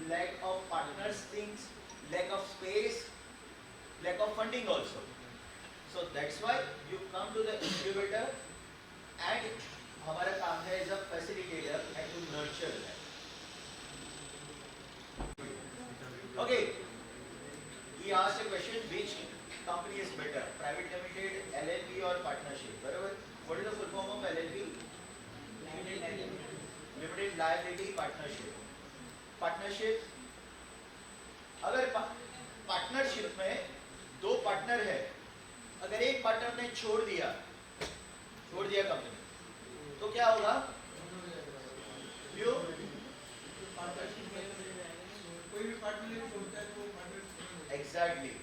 lack of partners things, lack of space, lack of funding also. So that's why you come to the incubator and हमारा काम है as a facilitator and to nurture that. Okay. He asked a question: which company is better, private limited, LLP or partnership? बराबर? What is the full form of LLP? Limited liability partnership. Partnership. अगर partnership में दो partner है, अगर एक partner ने छोड़ दिया कंपनी, तो क्या होगा? क्यों? कोई भी पार्टनर छोड़ता है तो partner exactly.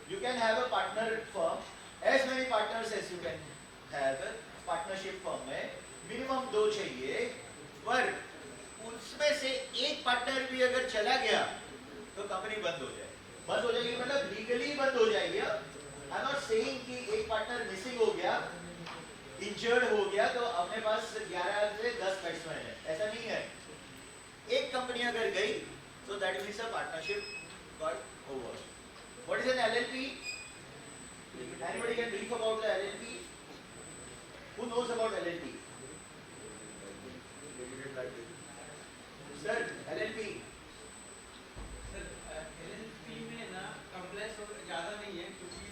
You can have a partner firm, as many partners as you can have. Partnership firm में मिनिमम 2 चाहिए, पर उसमें से एक पार्टनर भी अगर चला गया तो कंपनी बंद हो जाएगी, मतलब लीगली बंद हो जाएगी. आई एम नॉट सेइंग कि एक पार्टनर मिसिंग हो गया, इंजर्ड हो गया तो अपने पास 11 से 10 बैट्समैन है, ऐसा नहीं है. एक कंपनी अगर गई तो that means a partnership got over. What is an LLP? Anybody can brief about the LLP? Who knows about LLP? Sir LLP ज़्यादा नहीं है क्योंकि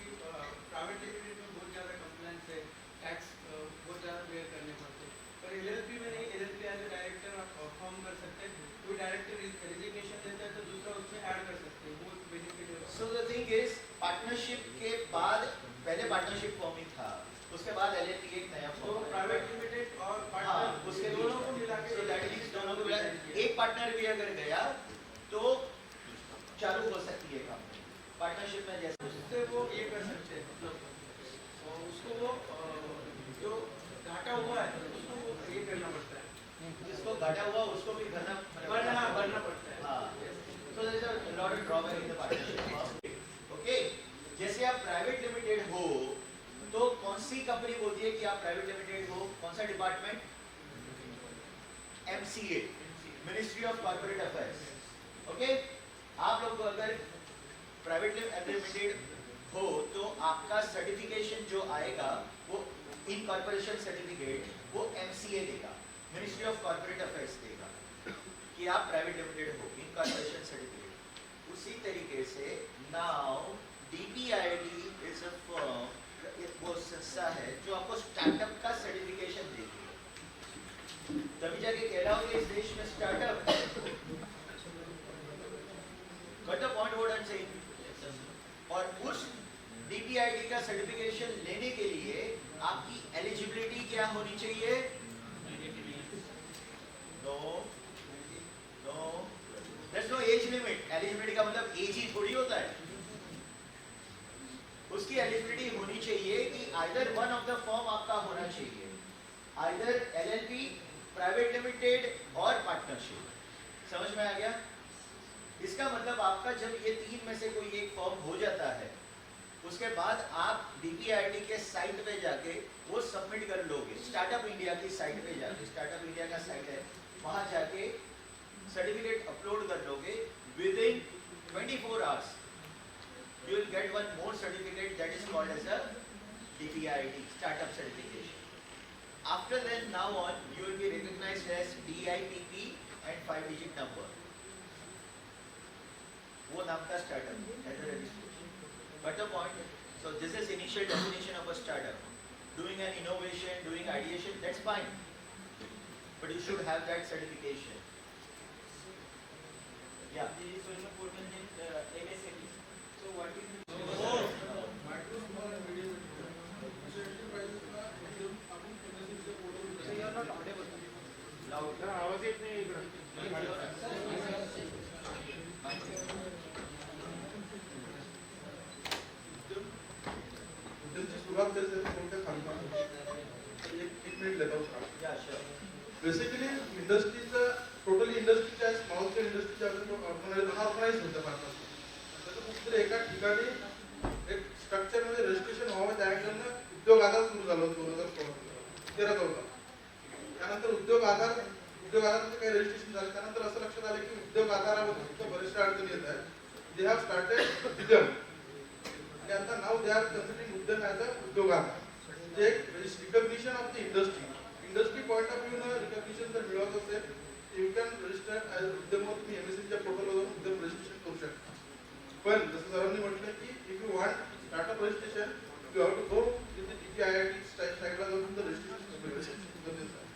प्राइवेट लिमिटेड में बहुत ज़्यादा कंप्लायंस है, टैक्स बहुत ज़्यादा पे करने पड़ते हैं. पर एलएलपी में नहीं, एलएलपी एज ए डायरेक्टर आप फॉर्म कर सकते हैं, कोई डायरेक्टर रेजिग्नेशन देता है तो दूसरा उसमें ऐड कर सकते हैं, बहुत बेनिफिट है. So the thing is partnership के बाद पहले पार्टनरशिप फॉर्म ही था, उसके बाद एलएलपी एक नया फॉर्म, प्राइवेट लिमिटेड और पार्टनर उसके दोनों को मिला के, सो दैट मींस दोनों को मिला एक पार्टनर भी अगर गया तो चालू हो सकती है कंपनी. पार्टनरशिप में जैसे उससे वो ये कर सकते हैं, मतलब और उसको वो जो घाटा हुआ है उसको ये करना पड़ता है, जिसको घाटा हुआ उसको भी भरना पड़ता है. हाँ. So there is a lot of drawback in the partnership. Okay. जैसे आप प्राइवेट लिमिटेड हो तो कौन सी कंपनी बोलती है कि आप प्राइवेट लिमिटेड हो? कौन सा department? MCA, ministry of corporate affairs. Okay. आप लोग अगर प्राइवेट लिमिटेड हो तो आपका सर्टिफिकेशन जो आएगा वो इनकॉर्पोरेशन सर्टिफिकेट वो MCA देगा, मिनिस्ट्री ऑफ कॉर्पोरेट अफेयर्स देगा कि आप प्राइवेट लिमिटेड हो, इनकॉर्पोरेशन सर्टिफिकेट. उसी तरीके से now DPID is a firm, वो संस्था है जो आपको स्टार्टअप का सर्टिफिकेशन देगी, तभी जाके कहलाओगे इस देश में startup. But the point what I am saying, और उस DPID का सर्टिफिकेशन लेने के लिए आपकी एलिजिबिलिटी क्या होनी चाहिए? No, there is no age limit. Eligibility का मतलब एज ही थोड़ी होता है. उसकी एलिजिबिलिटी होनी चाहिए कि either one of the form आपका होना चाहिए, आइदर LLP, प्राइवेट लिमिटेड और पार्टनरशिप. समझ में आ गया? इसका मतलब आपका जब ये 3 में से कोई एक फॉर्म हो जाता है उसके बाद आप DPID के साइट पे जाके वो सबमिट कर लोगे. स्टार्टअप इंडिया की साइट पे जाके, स्टार्टअप इंडिया का साइट है, वहां जाके सर्टिफिकेट अपलोड कर लोगे. With in 24 hours you will get one more certificate that is called as a DPID, startup certification. After then, now on, you will be recognized as DIPP and 5-digit number. वो नाम का startup as a registration. But the point, so this is initial definition of a startup. Doing an innovation, doing ideation, that's fine. But you should have that certification. Yeah. There is one more portal named MSME. So what is आवाज येत नाही सुरुवात करते कोणत्या खाली एक minute लेता हूँ. बेसिकली इंडस्ट्रीचं टोटली इंडस्ट्रीच्या स्मॉल स्केल इंडस्ट्रीच्या ऑर्गनाइज होतं भारतात. एका ठिकाणी एक स्ट्रक्चर मध्ये रजिस्ट्रेशन व्हावं त्या अँगलनं उद्योग आधार सुरू झालं 2013-14. त्यानंतर उद्योग आधाराचं काही रजिस्ट्रेशन झालं. त्यानंतर असं लक्षात आलं की उद्योग आधारामध्ये सुद्धा बरेचशा अडचणी येत आहेत. दे हॅव स्टार्टेड उद्यम आणि आता नाव दे आर कन्सिडरिंग उद्यम ॲज अ उद्योग आधार. म्हणजे recognition of the industry point of view न रिकग्निशन जर मिळवत असेल यू कॅन रजिस्टर ॲज उद्यम. तुम्ही MSCच्या पोर्टलवर उद्यम रजिस्ट्रेशन करू शकता. पण जसं सरांनी म्हटलं की if you want startup registration you have to go with the TPIIT साईटला जाऊन तुमचं रजिस्ट्रेशन गरजेचं आहे.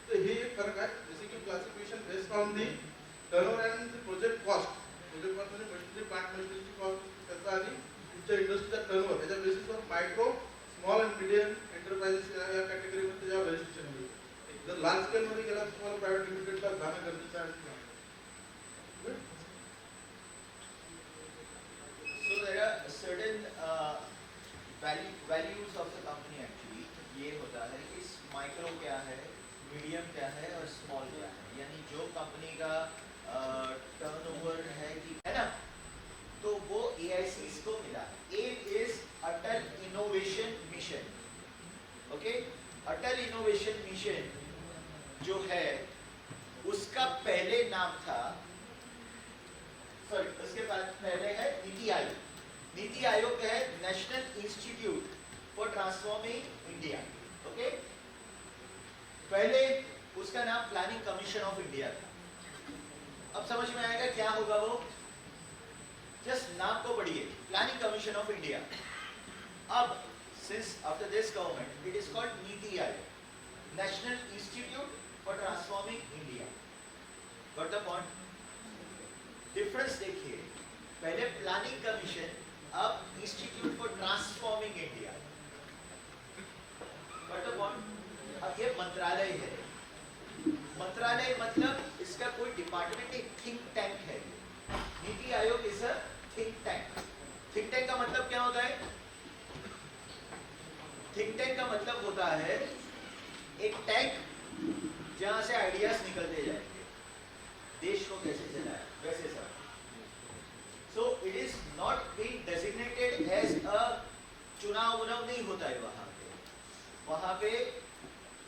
तर हे एक फरक आहे. जसे की classification based on the turnover and the project cost. Project cost म्हणजे मशिनरी प्लांट मशिनरीची कॉस्ट त्याचा आणि तुमच्या इंडस्ट्रीचा टर्नओव्हर त्याच्या बेसिसवर micro small and medium enterprises या कॅटेगरीमध्ये त्याच्यावर रजिस्ट्रेशन मिळेल. जर लार्ज स्केलमध्ये गेला तर तुम्हाला प्रायव्हेट लिमिटेडला जाणं गरजेचं आहे. So there are certain values of the company actually. ये होता है कि माइक्रो क्या है, मीडियम क्या है और स्मॉल क्या है. यानी जो कंपनी का टर्नओवर है कि है ना, तो वो AICs को मिला. AIM is Atal innovation mission. Okay, Atal innovation mission जो है उसका पहले नाम था, सॉरी उसके पहले है नीति आयोग. नीति आयोग है national institute for transforming India. Okay, पहले उसका नाम प्लानिंग कमीशन ऑफ इंडिया था. अब समझ में आएगा क्या होगा वो, जस्ट नाम को पढ़िए, प्लानिंग कमीशन ऑफ इंडिया. अब since after this government it is called NITI Aayog, national institute for transforming India. Got the point? Difference देखिए, पहले प्लानिंग कमीशन, अब institute for transforming India. Got the point? अब ये मंत्रालय है. मंत्रालय मतलब इसका कोई डिपार्टमेंट, एक थिंक टैंक है. NITI Aayog is a think tank. Think tank का मतलब क्या होता है? थिंक टैंक का मतलब होता है एक टैंक जहां से आइडियाज निकलते जाएंगे, देश को कैसे चलाए वैसे सब. So it is not being designated as a चुनाव नहीं होता है वहां पे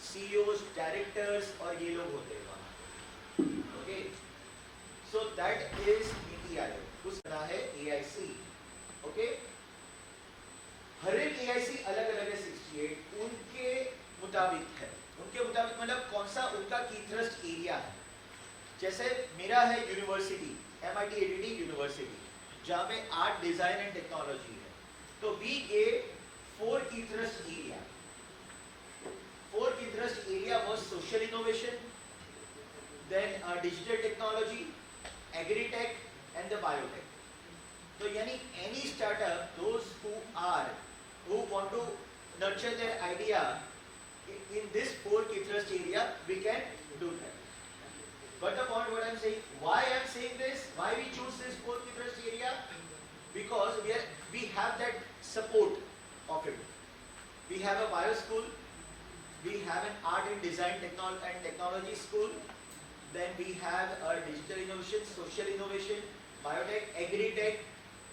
CEOs, डायरेक्टर्स और ये लोग होते हैं वहां. Okay, so that is NITI Aayog. उसका है AIC. ओके, हर एक AIC अलग अलग है. 68 उनके मुताबिक है. उनके मुताबिक मतलब कौन सा उनका की थ्रस्ट एरिया है. जैसे मेरा है यूनिवर्सिटी, MIT ADD यूनिवर्सिटी, जहाँ पे आर्ट, डिजाइन एंड टेक्नोलॉजी है. तो वी गेव 4 की थ्रस्ट एरिया. 4 की thrust area was social innovation, then digital technology, agritech and the biotech. तो यानी any startup, those who want to nurture their idea in this 4 key thrust area, we can do that. But the point what I am saying, why I am saying this, why we choose this 4 key thrust area, because we have that support of it. We have a bio school, we have an art and design and technology school, then we have a digital innovation, social innovation, biotech, agri-tech,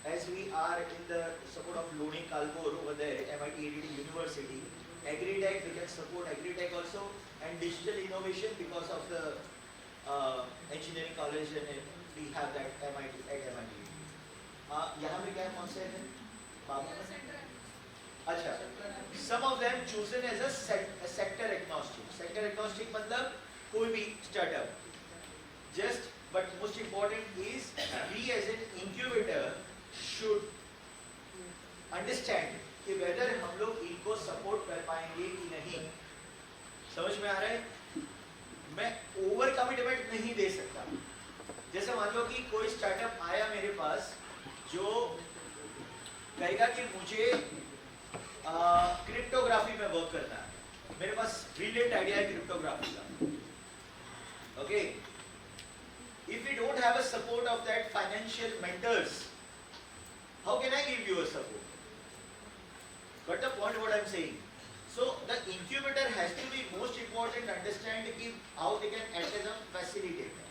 as we are in the support of Loni Kalbor over there, MIT ADD University. Agri-tech, we can support agri-tech also, and digital innovation because of the engineering college, and we have that MIT at MIT. यहाँ पे क्या कौन से हैं? अच्छा, some of them chosen as a sector agnostic. Sector agnostic मतलब कोई भी startup. Just, but most important is we as an incubator should understand कि whether हम लोग इनको सपोर्ट कर पाएंगे कि नहीं. समझ में आ रहा है? मैं ओवर कमिटमेंट नहीं दे सकता. जैसे मान लो कि कोई स्टार्टअप आया मेरे पास जो कहेगा कि मुझे क्रिप्टोग्राफी में वर्क करना है, मेरे पास ब्रिलियंट आइडिया है क्रिप्टोग्राफी का. Okay, if we don't have a support of that financial mentors, how can I give you a support? But the point what I am saying, so the incubator has to be most important, understand how they can act as a facilitator.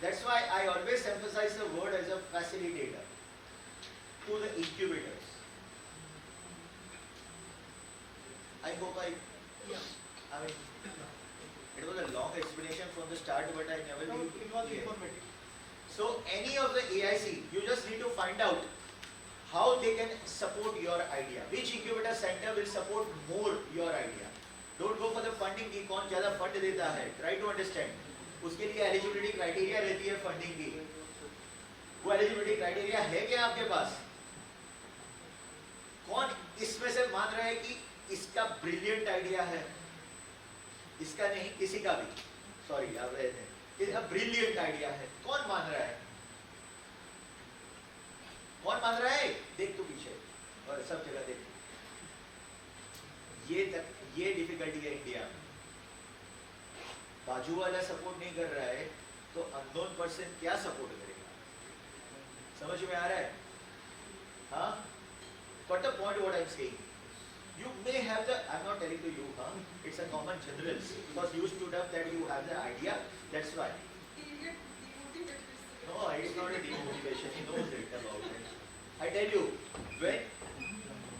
That's why I always emphasize the word as a facilitator to the incubators. I hope I mean, it was a long explanation from the start, but I never knew. It was informative. So any of the AIC, you just need to find out how they can support your idea. Which incubator center will support more your idea. Don't go for the funding की कौन ज़्यादा fund देता है. Try to understand. उसके लिए eligibility criteria रहती है funding की. वो eligibility criteria है क्या आपके पास? कौन इसमें से मान रहा है कि इसका brilliant idea है? इसका नहीं, किसी का भी. Sorry, आप रहते हैं. इसका brilliant idea है. कौन मान रहा है? कौन मान रहा है? देख तो पीछे और सब जगह देख. ये डिफिकल्टी है इंडिया में. बाजू वाला सपोर्ट नहीं कर रहा है तो अननोन पर्सन क्या सपोर्ट करेगा? समझ में आ रहा है? हाँ? But the point what I'm saying, you may have the, I'm not telling to you, huh? It's a common general because you stood up that you have the idea. That's why. No, it's not a demotivation. He knows it about it. I tell you, when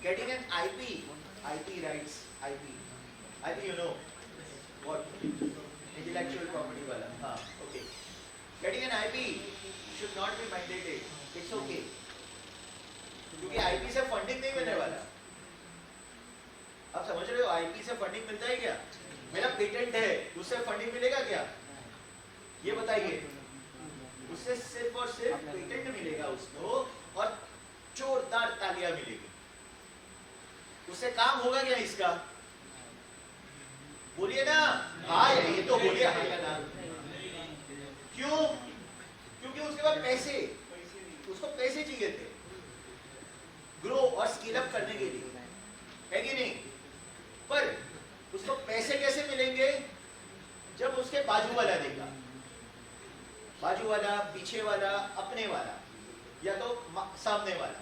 getting an IP rights, IP, you know what? Intellectual property wala. हाँ, okay. Getting an IP should not be mandated. It's okay. क्योंकि IP से funding नहीं मिलने वाला. आप समझ रहे हो? IP से फंडिंग मिलता है क्या? मेरा पेटेंट है, उससे फंडिंग मिलेगा क्या? ये बताइए. उससे सिर्फ और सिर्फ पेटेंट मिलेगा उसको और जोरदार तालियां मिलेगी. उससे काम होगा क्या इसका? बोलिए ना. हाँ ये तो बोलिए हाँ या ना. क्यों? क्योंकि उसके पास पैसे, उसको पैसे चाहिए थे ग्रो और स्केल अप करने के लिए, है कि नहीं? पर उसको पैसे कैसे मिलेंगे? जब उसके बाजू वाला देगा. बाजू वाला, पीछे वाला, अपने वाला या तो सामने वाला.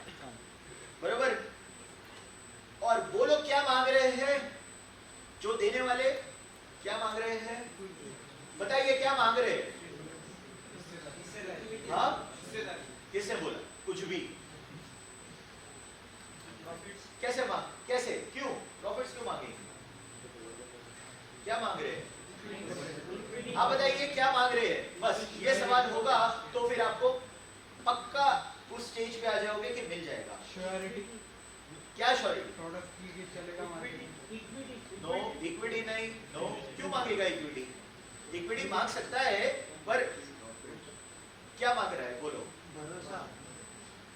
बराबर? और वो लोग क्या मांग रहे हैं? जो देने वाले क्या मांग रहे हैं? बताइए क्या मांग रहे हैं? हाँ? किसने बोला? कुछ भी. कैसे मांग? कैसे? क्यों? प्रॉफिट्स क्यों मांगेंगे? क्या मांग रहे हैं? आप बताइए क्या मांग रहे हैं? बस ये सवाल होगा तो फिर आपको पक्का उस स्टेज पे आ जाओगे कि मिल जाएगा. श्योरिटी. क्या श्योरिटी? प्रोडक्ट की चलेगा मार्केट. नो इक्विटी नहीं. नो. क्यों मांगेगा इक्विटी? इक्विटी मांग सकता है पर क्या मांग रहा है? बोलो. भरोसा.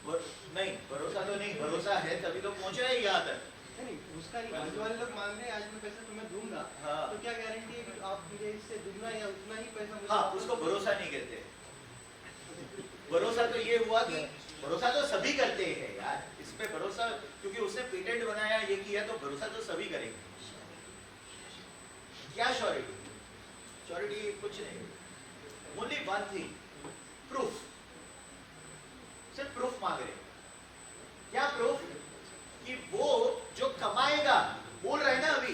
नहीं, भरोसा तो नहीं. भरोसा है तभी तो पहुंचा है यहाँ तक. नहीं, उसका नहीं. बाजू वाले लोग मांग रहे हैं आज मैं पैसा तुम्हें दूंगा. हाँ. तो क्या गारंटी है कि आप मुझे इससे दुगना या उतना ही पैसा मुझे? हाँ, उसको भरोसा नहीं कहते. भरोसा तो ये हुआ कि भरोसा तो सभी करते हैं यार. इस पे भरोसा क्योंकि उसने पेटेंट बनाया, ये किया, तो भरोसा तो सभी करेंगे. क्या श्योरिटी? श्योरिटी कुछ नहीं. Only one thing, proof. सिर्फ प्रूफ मांग रहे. क्या प्रूफ? कि वो जो कमाएगा, बोल रहे हैं ना अभी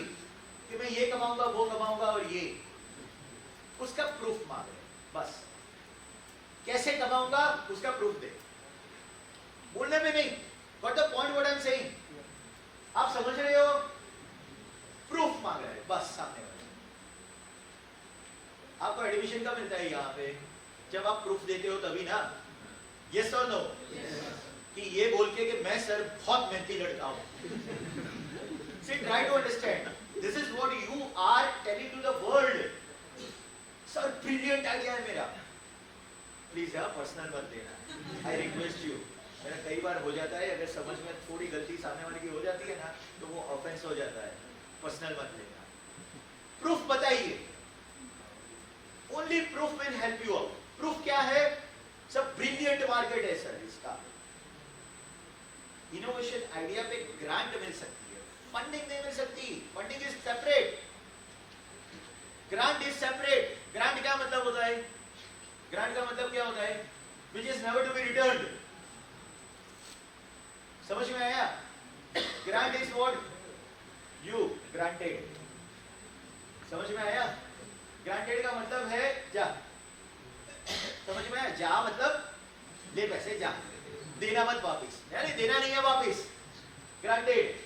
कि मैं ये कमाऊंगा, वो कमाऊंगा और ये, उसका प्रूफ मांग रहे. बस कैसे कमाऊंगा उसका प्रूफ दे. बोलने में नहीं. But the point what I'm saying, आप समझ रहे हो? प्रूफ मांग रहे हैं बस सामने वाले. आपको एडमिशन कब मिलता है यहाँ पे? जब आप प्रूफ देते हो तभी ना. Yes or no? कि ये बोल के कि मैं सर बहुत मेहनती लड़का हूँ. See, try to understand. This is what you are telling to the world. Sir, brilliant idea है मेरा. Please यार पर्सनल मत देना. I request you. मेरा कई बार हो जाता है, अगर समझ में थोड़ी गलती सामने वाले की हो जाती है ना तो वो ऑफेंस हो जाता है. पर्सनल मत लेना. प्रूफ बताइए. Only proof will help you out. Proof क्या है? सब ब्रिलियंट मार्केट है सर इसका. इनोवेशन आइडिया पे ग्रांट मिल सकती है, फंडिंग नहीं मिल सकती. Funding is separate, grant is separate. Grant क्या मतलब होता है? ग्रांट का मतलब क्या होता है? Which is never to be returned. समझ में आया? Grant is what you granted. समझ में आया? ग्रांटेड का मतलब है जा. समझ में आया? जा मतलब ले पैसे जा, देना मत वापिस. नहीं देना नहीं है वापिस. ग्रांटेड.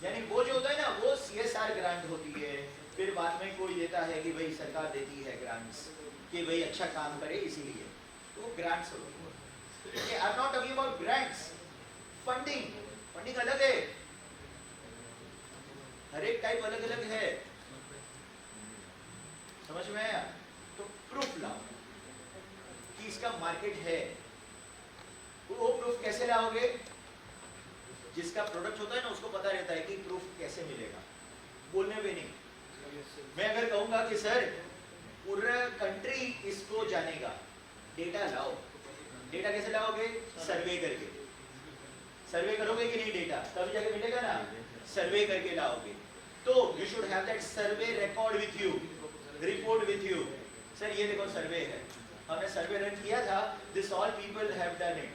यानी वो जो होता है ना वो CSR ग्रांट होती है, फिर बाद में कोई देता है कि भाई सरकार देती है ग्रांट्स कि भाई अच्छा काम करे इसीलिए, तो वो ग्रांट्स होती है। I am not talking about grants, funding अलग है, हर एक टाइप अलग अलग है, समझ में आया? तो प्रूफ लाओ कि इसका मार्केट है। वो प्रूफ कैसे लाओगे? जिसका प्रोडक्ट होता है ना उसको पता रहता है कि प्रूफ कैसे मिलेगा, बोलने पे नहीं। मैं अगर कहूंगा कि सर पूरा कंट्री इसको जानेगा, डेटा लाओ, डेटा कैसे लाओगे? सर्वे करके। सर्वे करोगे कि नहीं डेटा, तभी जाके मिलेगा ना, सर्वे करके लाओगे। तो you should have that survey record with you, report with you. Sir ये देखो सर्वे है, हमने सर्वे रन किया था, this all people have done it.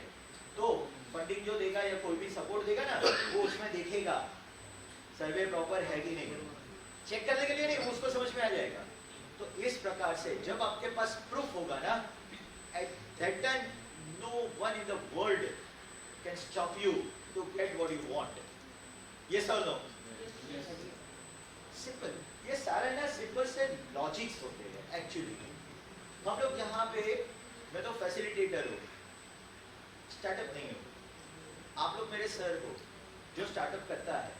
तो फंडिंग जो देगा या कोई भी सपोर्ट देगा ना वो उसमें देखेगा सर्वे प्रॉपर है कि नहीं, चेक करने के लिए नहीं, उसको समझ में आ जाएगा। तो इस प्रकार से जब आपके पास प्रूफ होगा ना, at that time no one in the world can stop you to get what you want. Yes or no? Simple, ये सारे ना सिंपल से लॉजिक्स होते हैं एक्चुअली। हम लोग यहाँ पे, मैं तो फैसिलिटेटर हूँ, स्टार्टअप नहीं हूँ। आप लोग मेरे सर हो जो स्टार्टअप करता है,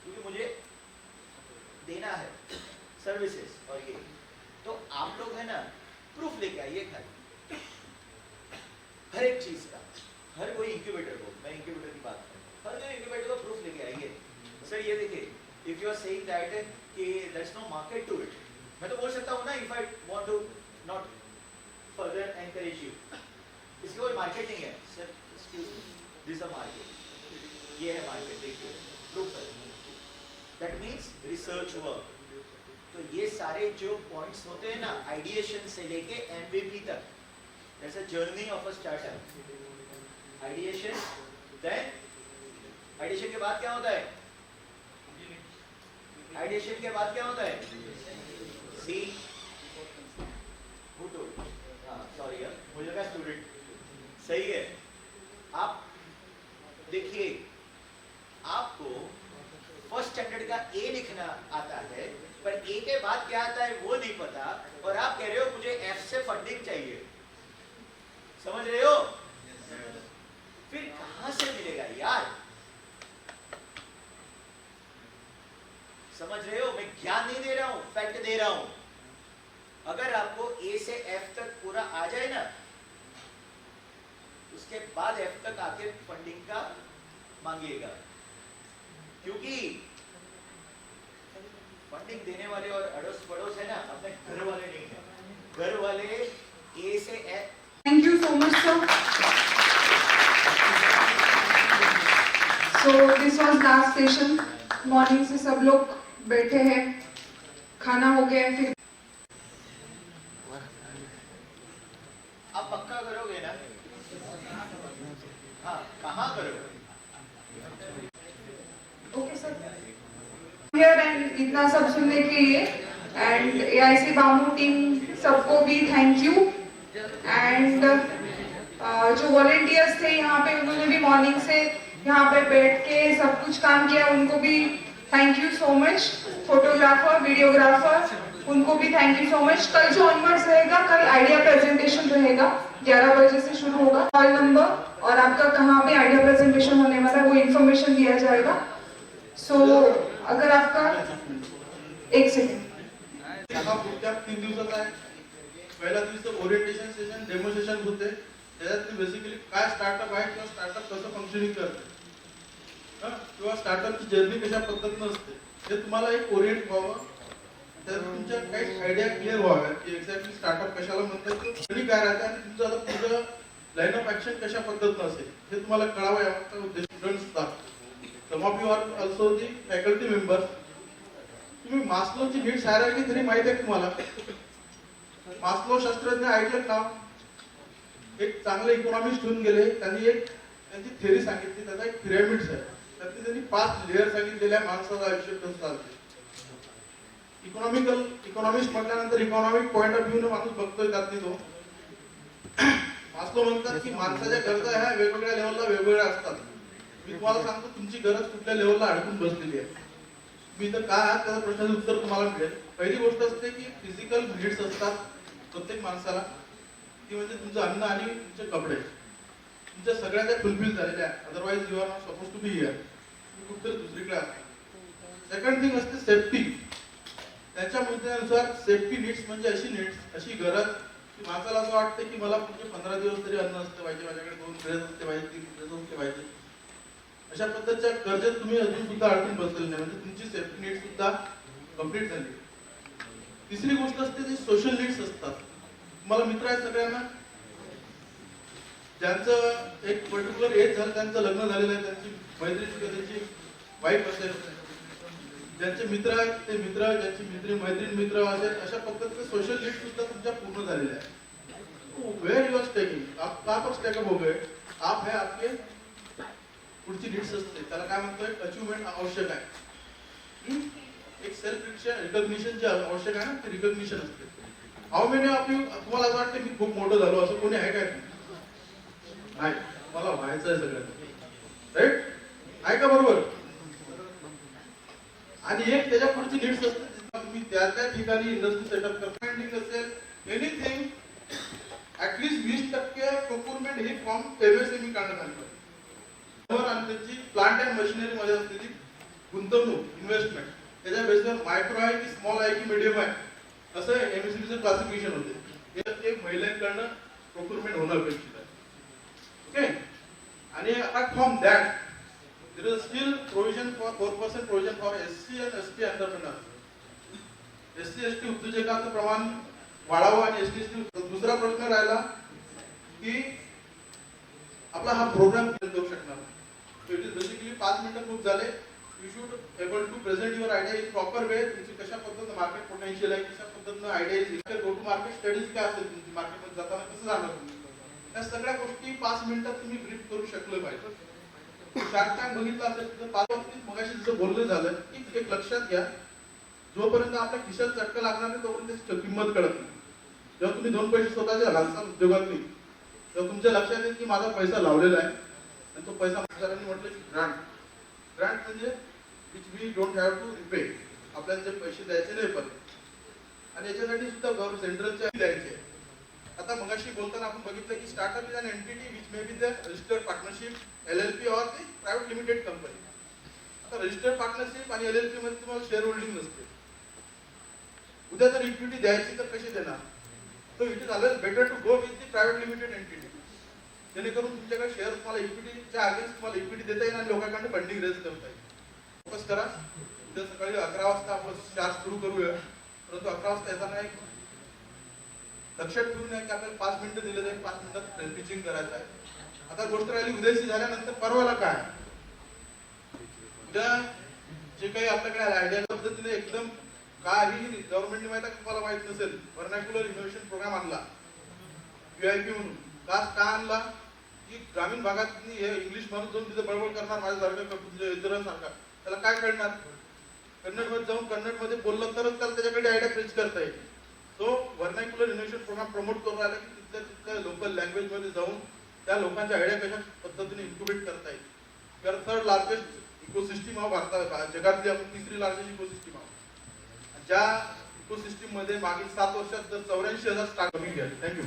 क्योंकि मुझे देना है सर्विसेज और ये, तो आप लोग है ना प्रूफ लेके आइए खाली हर एक चीज का। हर कोई इंक्यूबेटर हो, मैं इंक्यूबेटर की बात करूँ, हर कोई इंक्यूबेटर का प्रूफ लेके आइए। सर ये देखिए, if you are saying that कि there is no market to it, मैं तो बोल सकता हूँ ना, if I want to not further encourage you, इसकी कोई मार्केट नहीं है sir, excuse me, this a market, ये है मार्केट, देखिए proof sir, that means research work. तो ये सारे जो पॉइंट्स होते हैं ना, आइडिएशन से लेके MVP तक, that's a journey of a startup. Ideation, then ideation के बाद क्या होता है? आइडिएशन के बाद क्या होता है? सी सॉरी यार, मुझे लगा स्टूडेंट, सही है। आप देखिए, आपको फर्स्ट स्टैंडर्ड का A लिखना आता है, पर A के बाद क्या आता है वो नहीं पता, और आप कह रहे हो मुझे F से फंडिंग चाहिए, समझ रहे हो? फिर कहां से मिलेगा यार? समझ रहे हो? मैं ज्ञान नहीं दे रहा हूं, फैक्ट दे रहा हूं। अगर आपको A से F तक पूरा आ जाए ना, उसके बाद F तक आके फंडिंग का मांगिएगा, क्योंकि फंडिंग देने वाले और अड़ोस पड़ोस है ना, अपने घर वाले नहीं है, घर वाले A से F। Thank you so much, sir. So this was last session. Morning से सब लोग बैठे हैं, खाना हो गया, फिर आप पक्का करोगे ना? हाँ, कहाँ करोगे? ओके सर, हियर एंड इतना सब सुनने के लिए, एंड AIC बामू टीम सबको भी थैंक यू। एंड जो वॉलंटियर्स थे यहाँ पे, उन्होंने भी मॉर्निंग से यहाँ पे बैठ के सब कुछ काम किया, उनको भी thank you so much. Photographer, videographer, उनको भी थैंक यू सो मच। कल जो ऑनवर्ड्स रहेगा, कल आइडिया प्रेजेंटेशन रहेगा, 11 बजे से शुरू होगा। कॉल नंबर और आपका कहाँ पे आइडिया प्रेजेंटेशन होने वाला है वो इन्फॉर्मेशन दिया जाएगा। सो अगर आपका एक सेकेंड, 3 दिवसाचा आहे। पहिला दिवस ओरिएंटेशन सेशन, डेमो सेशन होते, त्याच्यात बेसिकली काय स्टार्टअप आहे किंवा स्टार्टअप कसं फंक्शनिंग करते किंवा स्टार्टअपची जर्नी कशा पद्धतीने असते हे तुम्हाला एक ओरिएंट व्हावं, त्यात तुमच्या काही आयडिया क्लिअर व्हाव्या की एक्झॅक्टली स्टार्टअप कशाला म्हणतात, जर्नी काय राहते आणि तुमचं आता पुढं लाईन ऑफ ऍक्शन कशा पद्धतीने असेल हे तुम्हाला कळावं याचा उद्देश students staff, some of you are also the faculty members. तुम्ही मास्लोची नीड्स हायरार्की तरी माहिती आहे तुम्हाला? मास्लो शास्त्रज्ञ ऐकलं का? एक चांगले इकॉनॉमिस्ट होऊन गेले, त्यांनी एक त्यांची थेअरी सांगितली, त्याचा एक पिरॅमिड्स आहे, त्यातले त्यांनी 5 लेअर सांगितलेल्या माणसाचं आयुष्य कसं चालते। इकॉनॉमिस्ट म्हटल्यानंतर इकॉनॉमिक पॉइंट ऑफ व्ह्यू ने माणूस बघतोय त्यातली तो। मास्लो म्हणतात की माणसाच्या गरजा ह्या वेगवेगळ्या लेवलला वेगवेगळ्या असतात, मी तुम्हाला सांगतो तुमची गरज कुठल्या लेवलला अडकून बसलेली आहे. मी इथं काय आहात त्याचं प्रश्नाचं उत्तर तुम्हाला मिळेल. पहिली गोष्ट असते की फिजिकल नीड्स असतात प्रत्येक माणसाला, ती म्हणजे तुमचं अन्न आणि तुमचे कपडे. तुमच्या सगळ्या त्या फुलफिल झालेल्या आहे, otherwise you are not suppose to be here, तुम्ही कुठेतरी दुसरीकडे आहात. सेकंड थिंग असते सेफ्टी. त्याच्या मुद्द्यानुसार सेफ्टी नीड्स म्हणजे अशी नीड्स, अशी गरज की माणसाला असं वाटतं की मला पुढचे 15 दिवस तरी अन्न असते पाहिजे, माझ्याकडे 2 ड्रेस असते पाहिजे, 3 ड्रेस असते पाहिजे. अशा पद्धतीच्या गरजेत तुम्ही अजून सुद्धा अडकून बसलेले नाही, म्हणजे तुमची सेफ्टी नीड सुद्धा कम्प्लीट झाली. तिसरी गोष्ट असते जी सोशल नीड्स असतात. तुम्हाला मित्र आहेत सगळ्यांना, ज्यांचं एक पर्टिक्युलर एज झालं, त्यांचं लग्न झालेलं आहे, त्यांची मैत्रीण किंवा त्यांची वाईफ असेल, ज्यांचे मित्र आहेत ते मित्र, ज्यांची मैत्रीण मित्र असेल, अशा पद्धतीचे सोशल नीड्स सुद्धा तुमच्या पूर्ण झालेल्या आहेत. वेअर यू आर स्टेकिंग, आप कहाँ पर स्टेक अप हो गए, आप है आपके पुढची नीड्स असते, त्याला काय म्हणतोय अचिव्हमेंट आवश्यक आहे. एक सेल्फ रिकॉग्निशन जे आवश्यक आहे ना, ते रिकॉग्निशन असते. हाऊ मेनी ऑफ यू, तुम्हाला असं वाटतं मी खूप मोठं झालो असं कोणी आहे काय? नाही, मला व्हायचं आहे सगळ्यांना, राईट आहे का? बरोबर. आणि एक त्याच्या पुढची नीड्स असते, तुम्ही त्या त्या ठिकाणी इंडस्ट्री सेटअप करता असेल, anything at least 20% procurement he from MSME करण्यात आली. आणि त्याची प्लांट अँड मशिनरी मध्ये असलेली गुंतवणूक, इन्व्हेस्टमेंट, त्याच्या बेसवर मायक्रो आहे की स्मॉल आहे की मीडियम आहे, असं एमएसएमईचं क्लासिफिकेशन होते. हे महिलांकडनं प्रोक्युरमेंट होणं अपेक्षित आहे. ओके. आणि apart from that there is still provision for 4% provision for SC and ST entrepreneurs. SC ST उद्योजकांचं प्रमाण वाढावं आणि ST ST. दुसरा प्रश्न राहिला की आपला हा प्रोग्राम देऊ शकणार. So it is basically 5 मिनिटं खूप झाले. You should able to present your idea in proper way. तुमची कशा पद्धतीने मार्केट पोटेन्शियल आहे, कशा पद्धतीने idea is, go to market studies काय असेल, तुमची मार्केटमध्ये जाताना कसं जाणार तुम्ही, या सगळ्या गोष्टी 5 मिनिटात तुम्ही ब्रीफ करू शकले पाहिजे. शार्क टँक बघितलं असेल तर 5 बाबतीत मगाशी जसं बोललं झालं की एक लक्षात घ्या, जोपर्यंत आपल्या खिशात चटका लागणार नाही तोपर्यंत त्याची किंमत कळत नाही. जेव्हा तुम्ही 2 पैसे स्वतःच्या घालसाल उद्योगातली, तेव्हा तुमच्या लक्षात येईल की माझा पैसा लावलेला आहे आणि तो पैसा सरांनी म्हटलं की ग्रांट. ग्रांट म्हणजे which we don't have to repay, आपल्याला जे पैसे द्यायचे नाही परत, आणि याच्यासाठी सुद्धा गव्हर्नमेंट सेंट्रलचे द्यायचे. आता मगाशी बोलताना आपण बघितलं की startup is an entity which may be the registered partnership, LLP और द प्रायव्हेट लिमिटेड कंपनी. आता रजिस्टर्ड पार्टनरशिप आणि LLP मध्ये तुम्हाला शेअर होल्डिंग नसते. उद्या जर इक्विटी द्यायची तर कशी देणार? So it is always better to go with the private limited entity, जेणेकरून तुमच्याकडे शेअर तुम्हाला इक्विटीच्या अगेन्स्ट तुम्हाला इक्विटी देता येईल आणि लोकांकडे फंडिंग रेज करता येईल. फोकस करा. उद्या सकाळी 11 वाजता आपण शार्क सुरू करूया, परंतु 11 वाजता येताना एक लक्षात ठेवून नाही की आपल्याला 5 मिनिटं दिले जाईल, 5 मिनिटात पिचिंग करायचं आहे. आता गोष्ट राहिली उद्याशी झाल्यानंतर परवाला काय, उद्या जे काही आपल्याकडे आयडिया पद्धतीने एकदम काही गव्हर्नमेंटने माहिती आहे तुम्हाला माहित नसेल, व्हर्नाक्युलर इनोव्हेशन प्रोग्राम आणला VIP म्हणून. का आणला की ग्रामीण भागात हे इंग्लिश म्हणून जाऊन तिथे बळबळ करणार माझ्यासारखं इतरांसारखा, त्याला काय कळणार? कन्नडमध्ये जाऊन कन्नडमध्ये बोललं तरच त्याला त्याच्याकडे आयडिया प्रेच करता येईल. तो व्हर्नाक्युलर इनोव्हेशन प्रोग्राम प्रमोट करून राहिला की तिथल्या लोकल लँग्वेज मध्ये जाऊन त्या लोकांच्या आयडिया कशा पद्धतीने इन्क्युबेट करता येईल. तर 3rd लार्जेस्ट इकोसिस्टीम ऑफ भारतात, जगातली आपण 3री लार्जेस्ट इकोसिस्टीम आहोत. ज्या इकोसिस्टीम मध्ये मागील 7 वर्षात जर 84,000 स्टार्टअप. थँक्यू.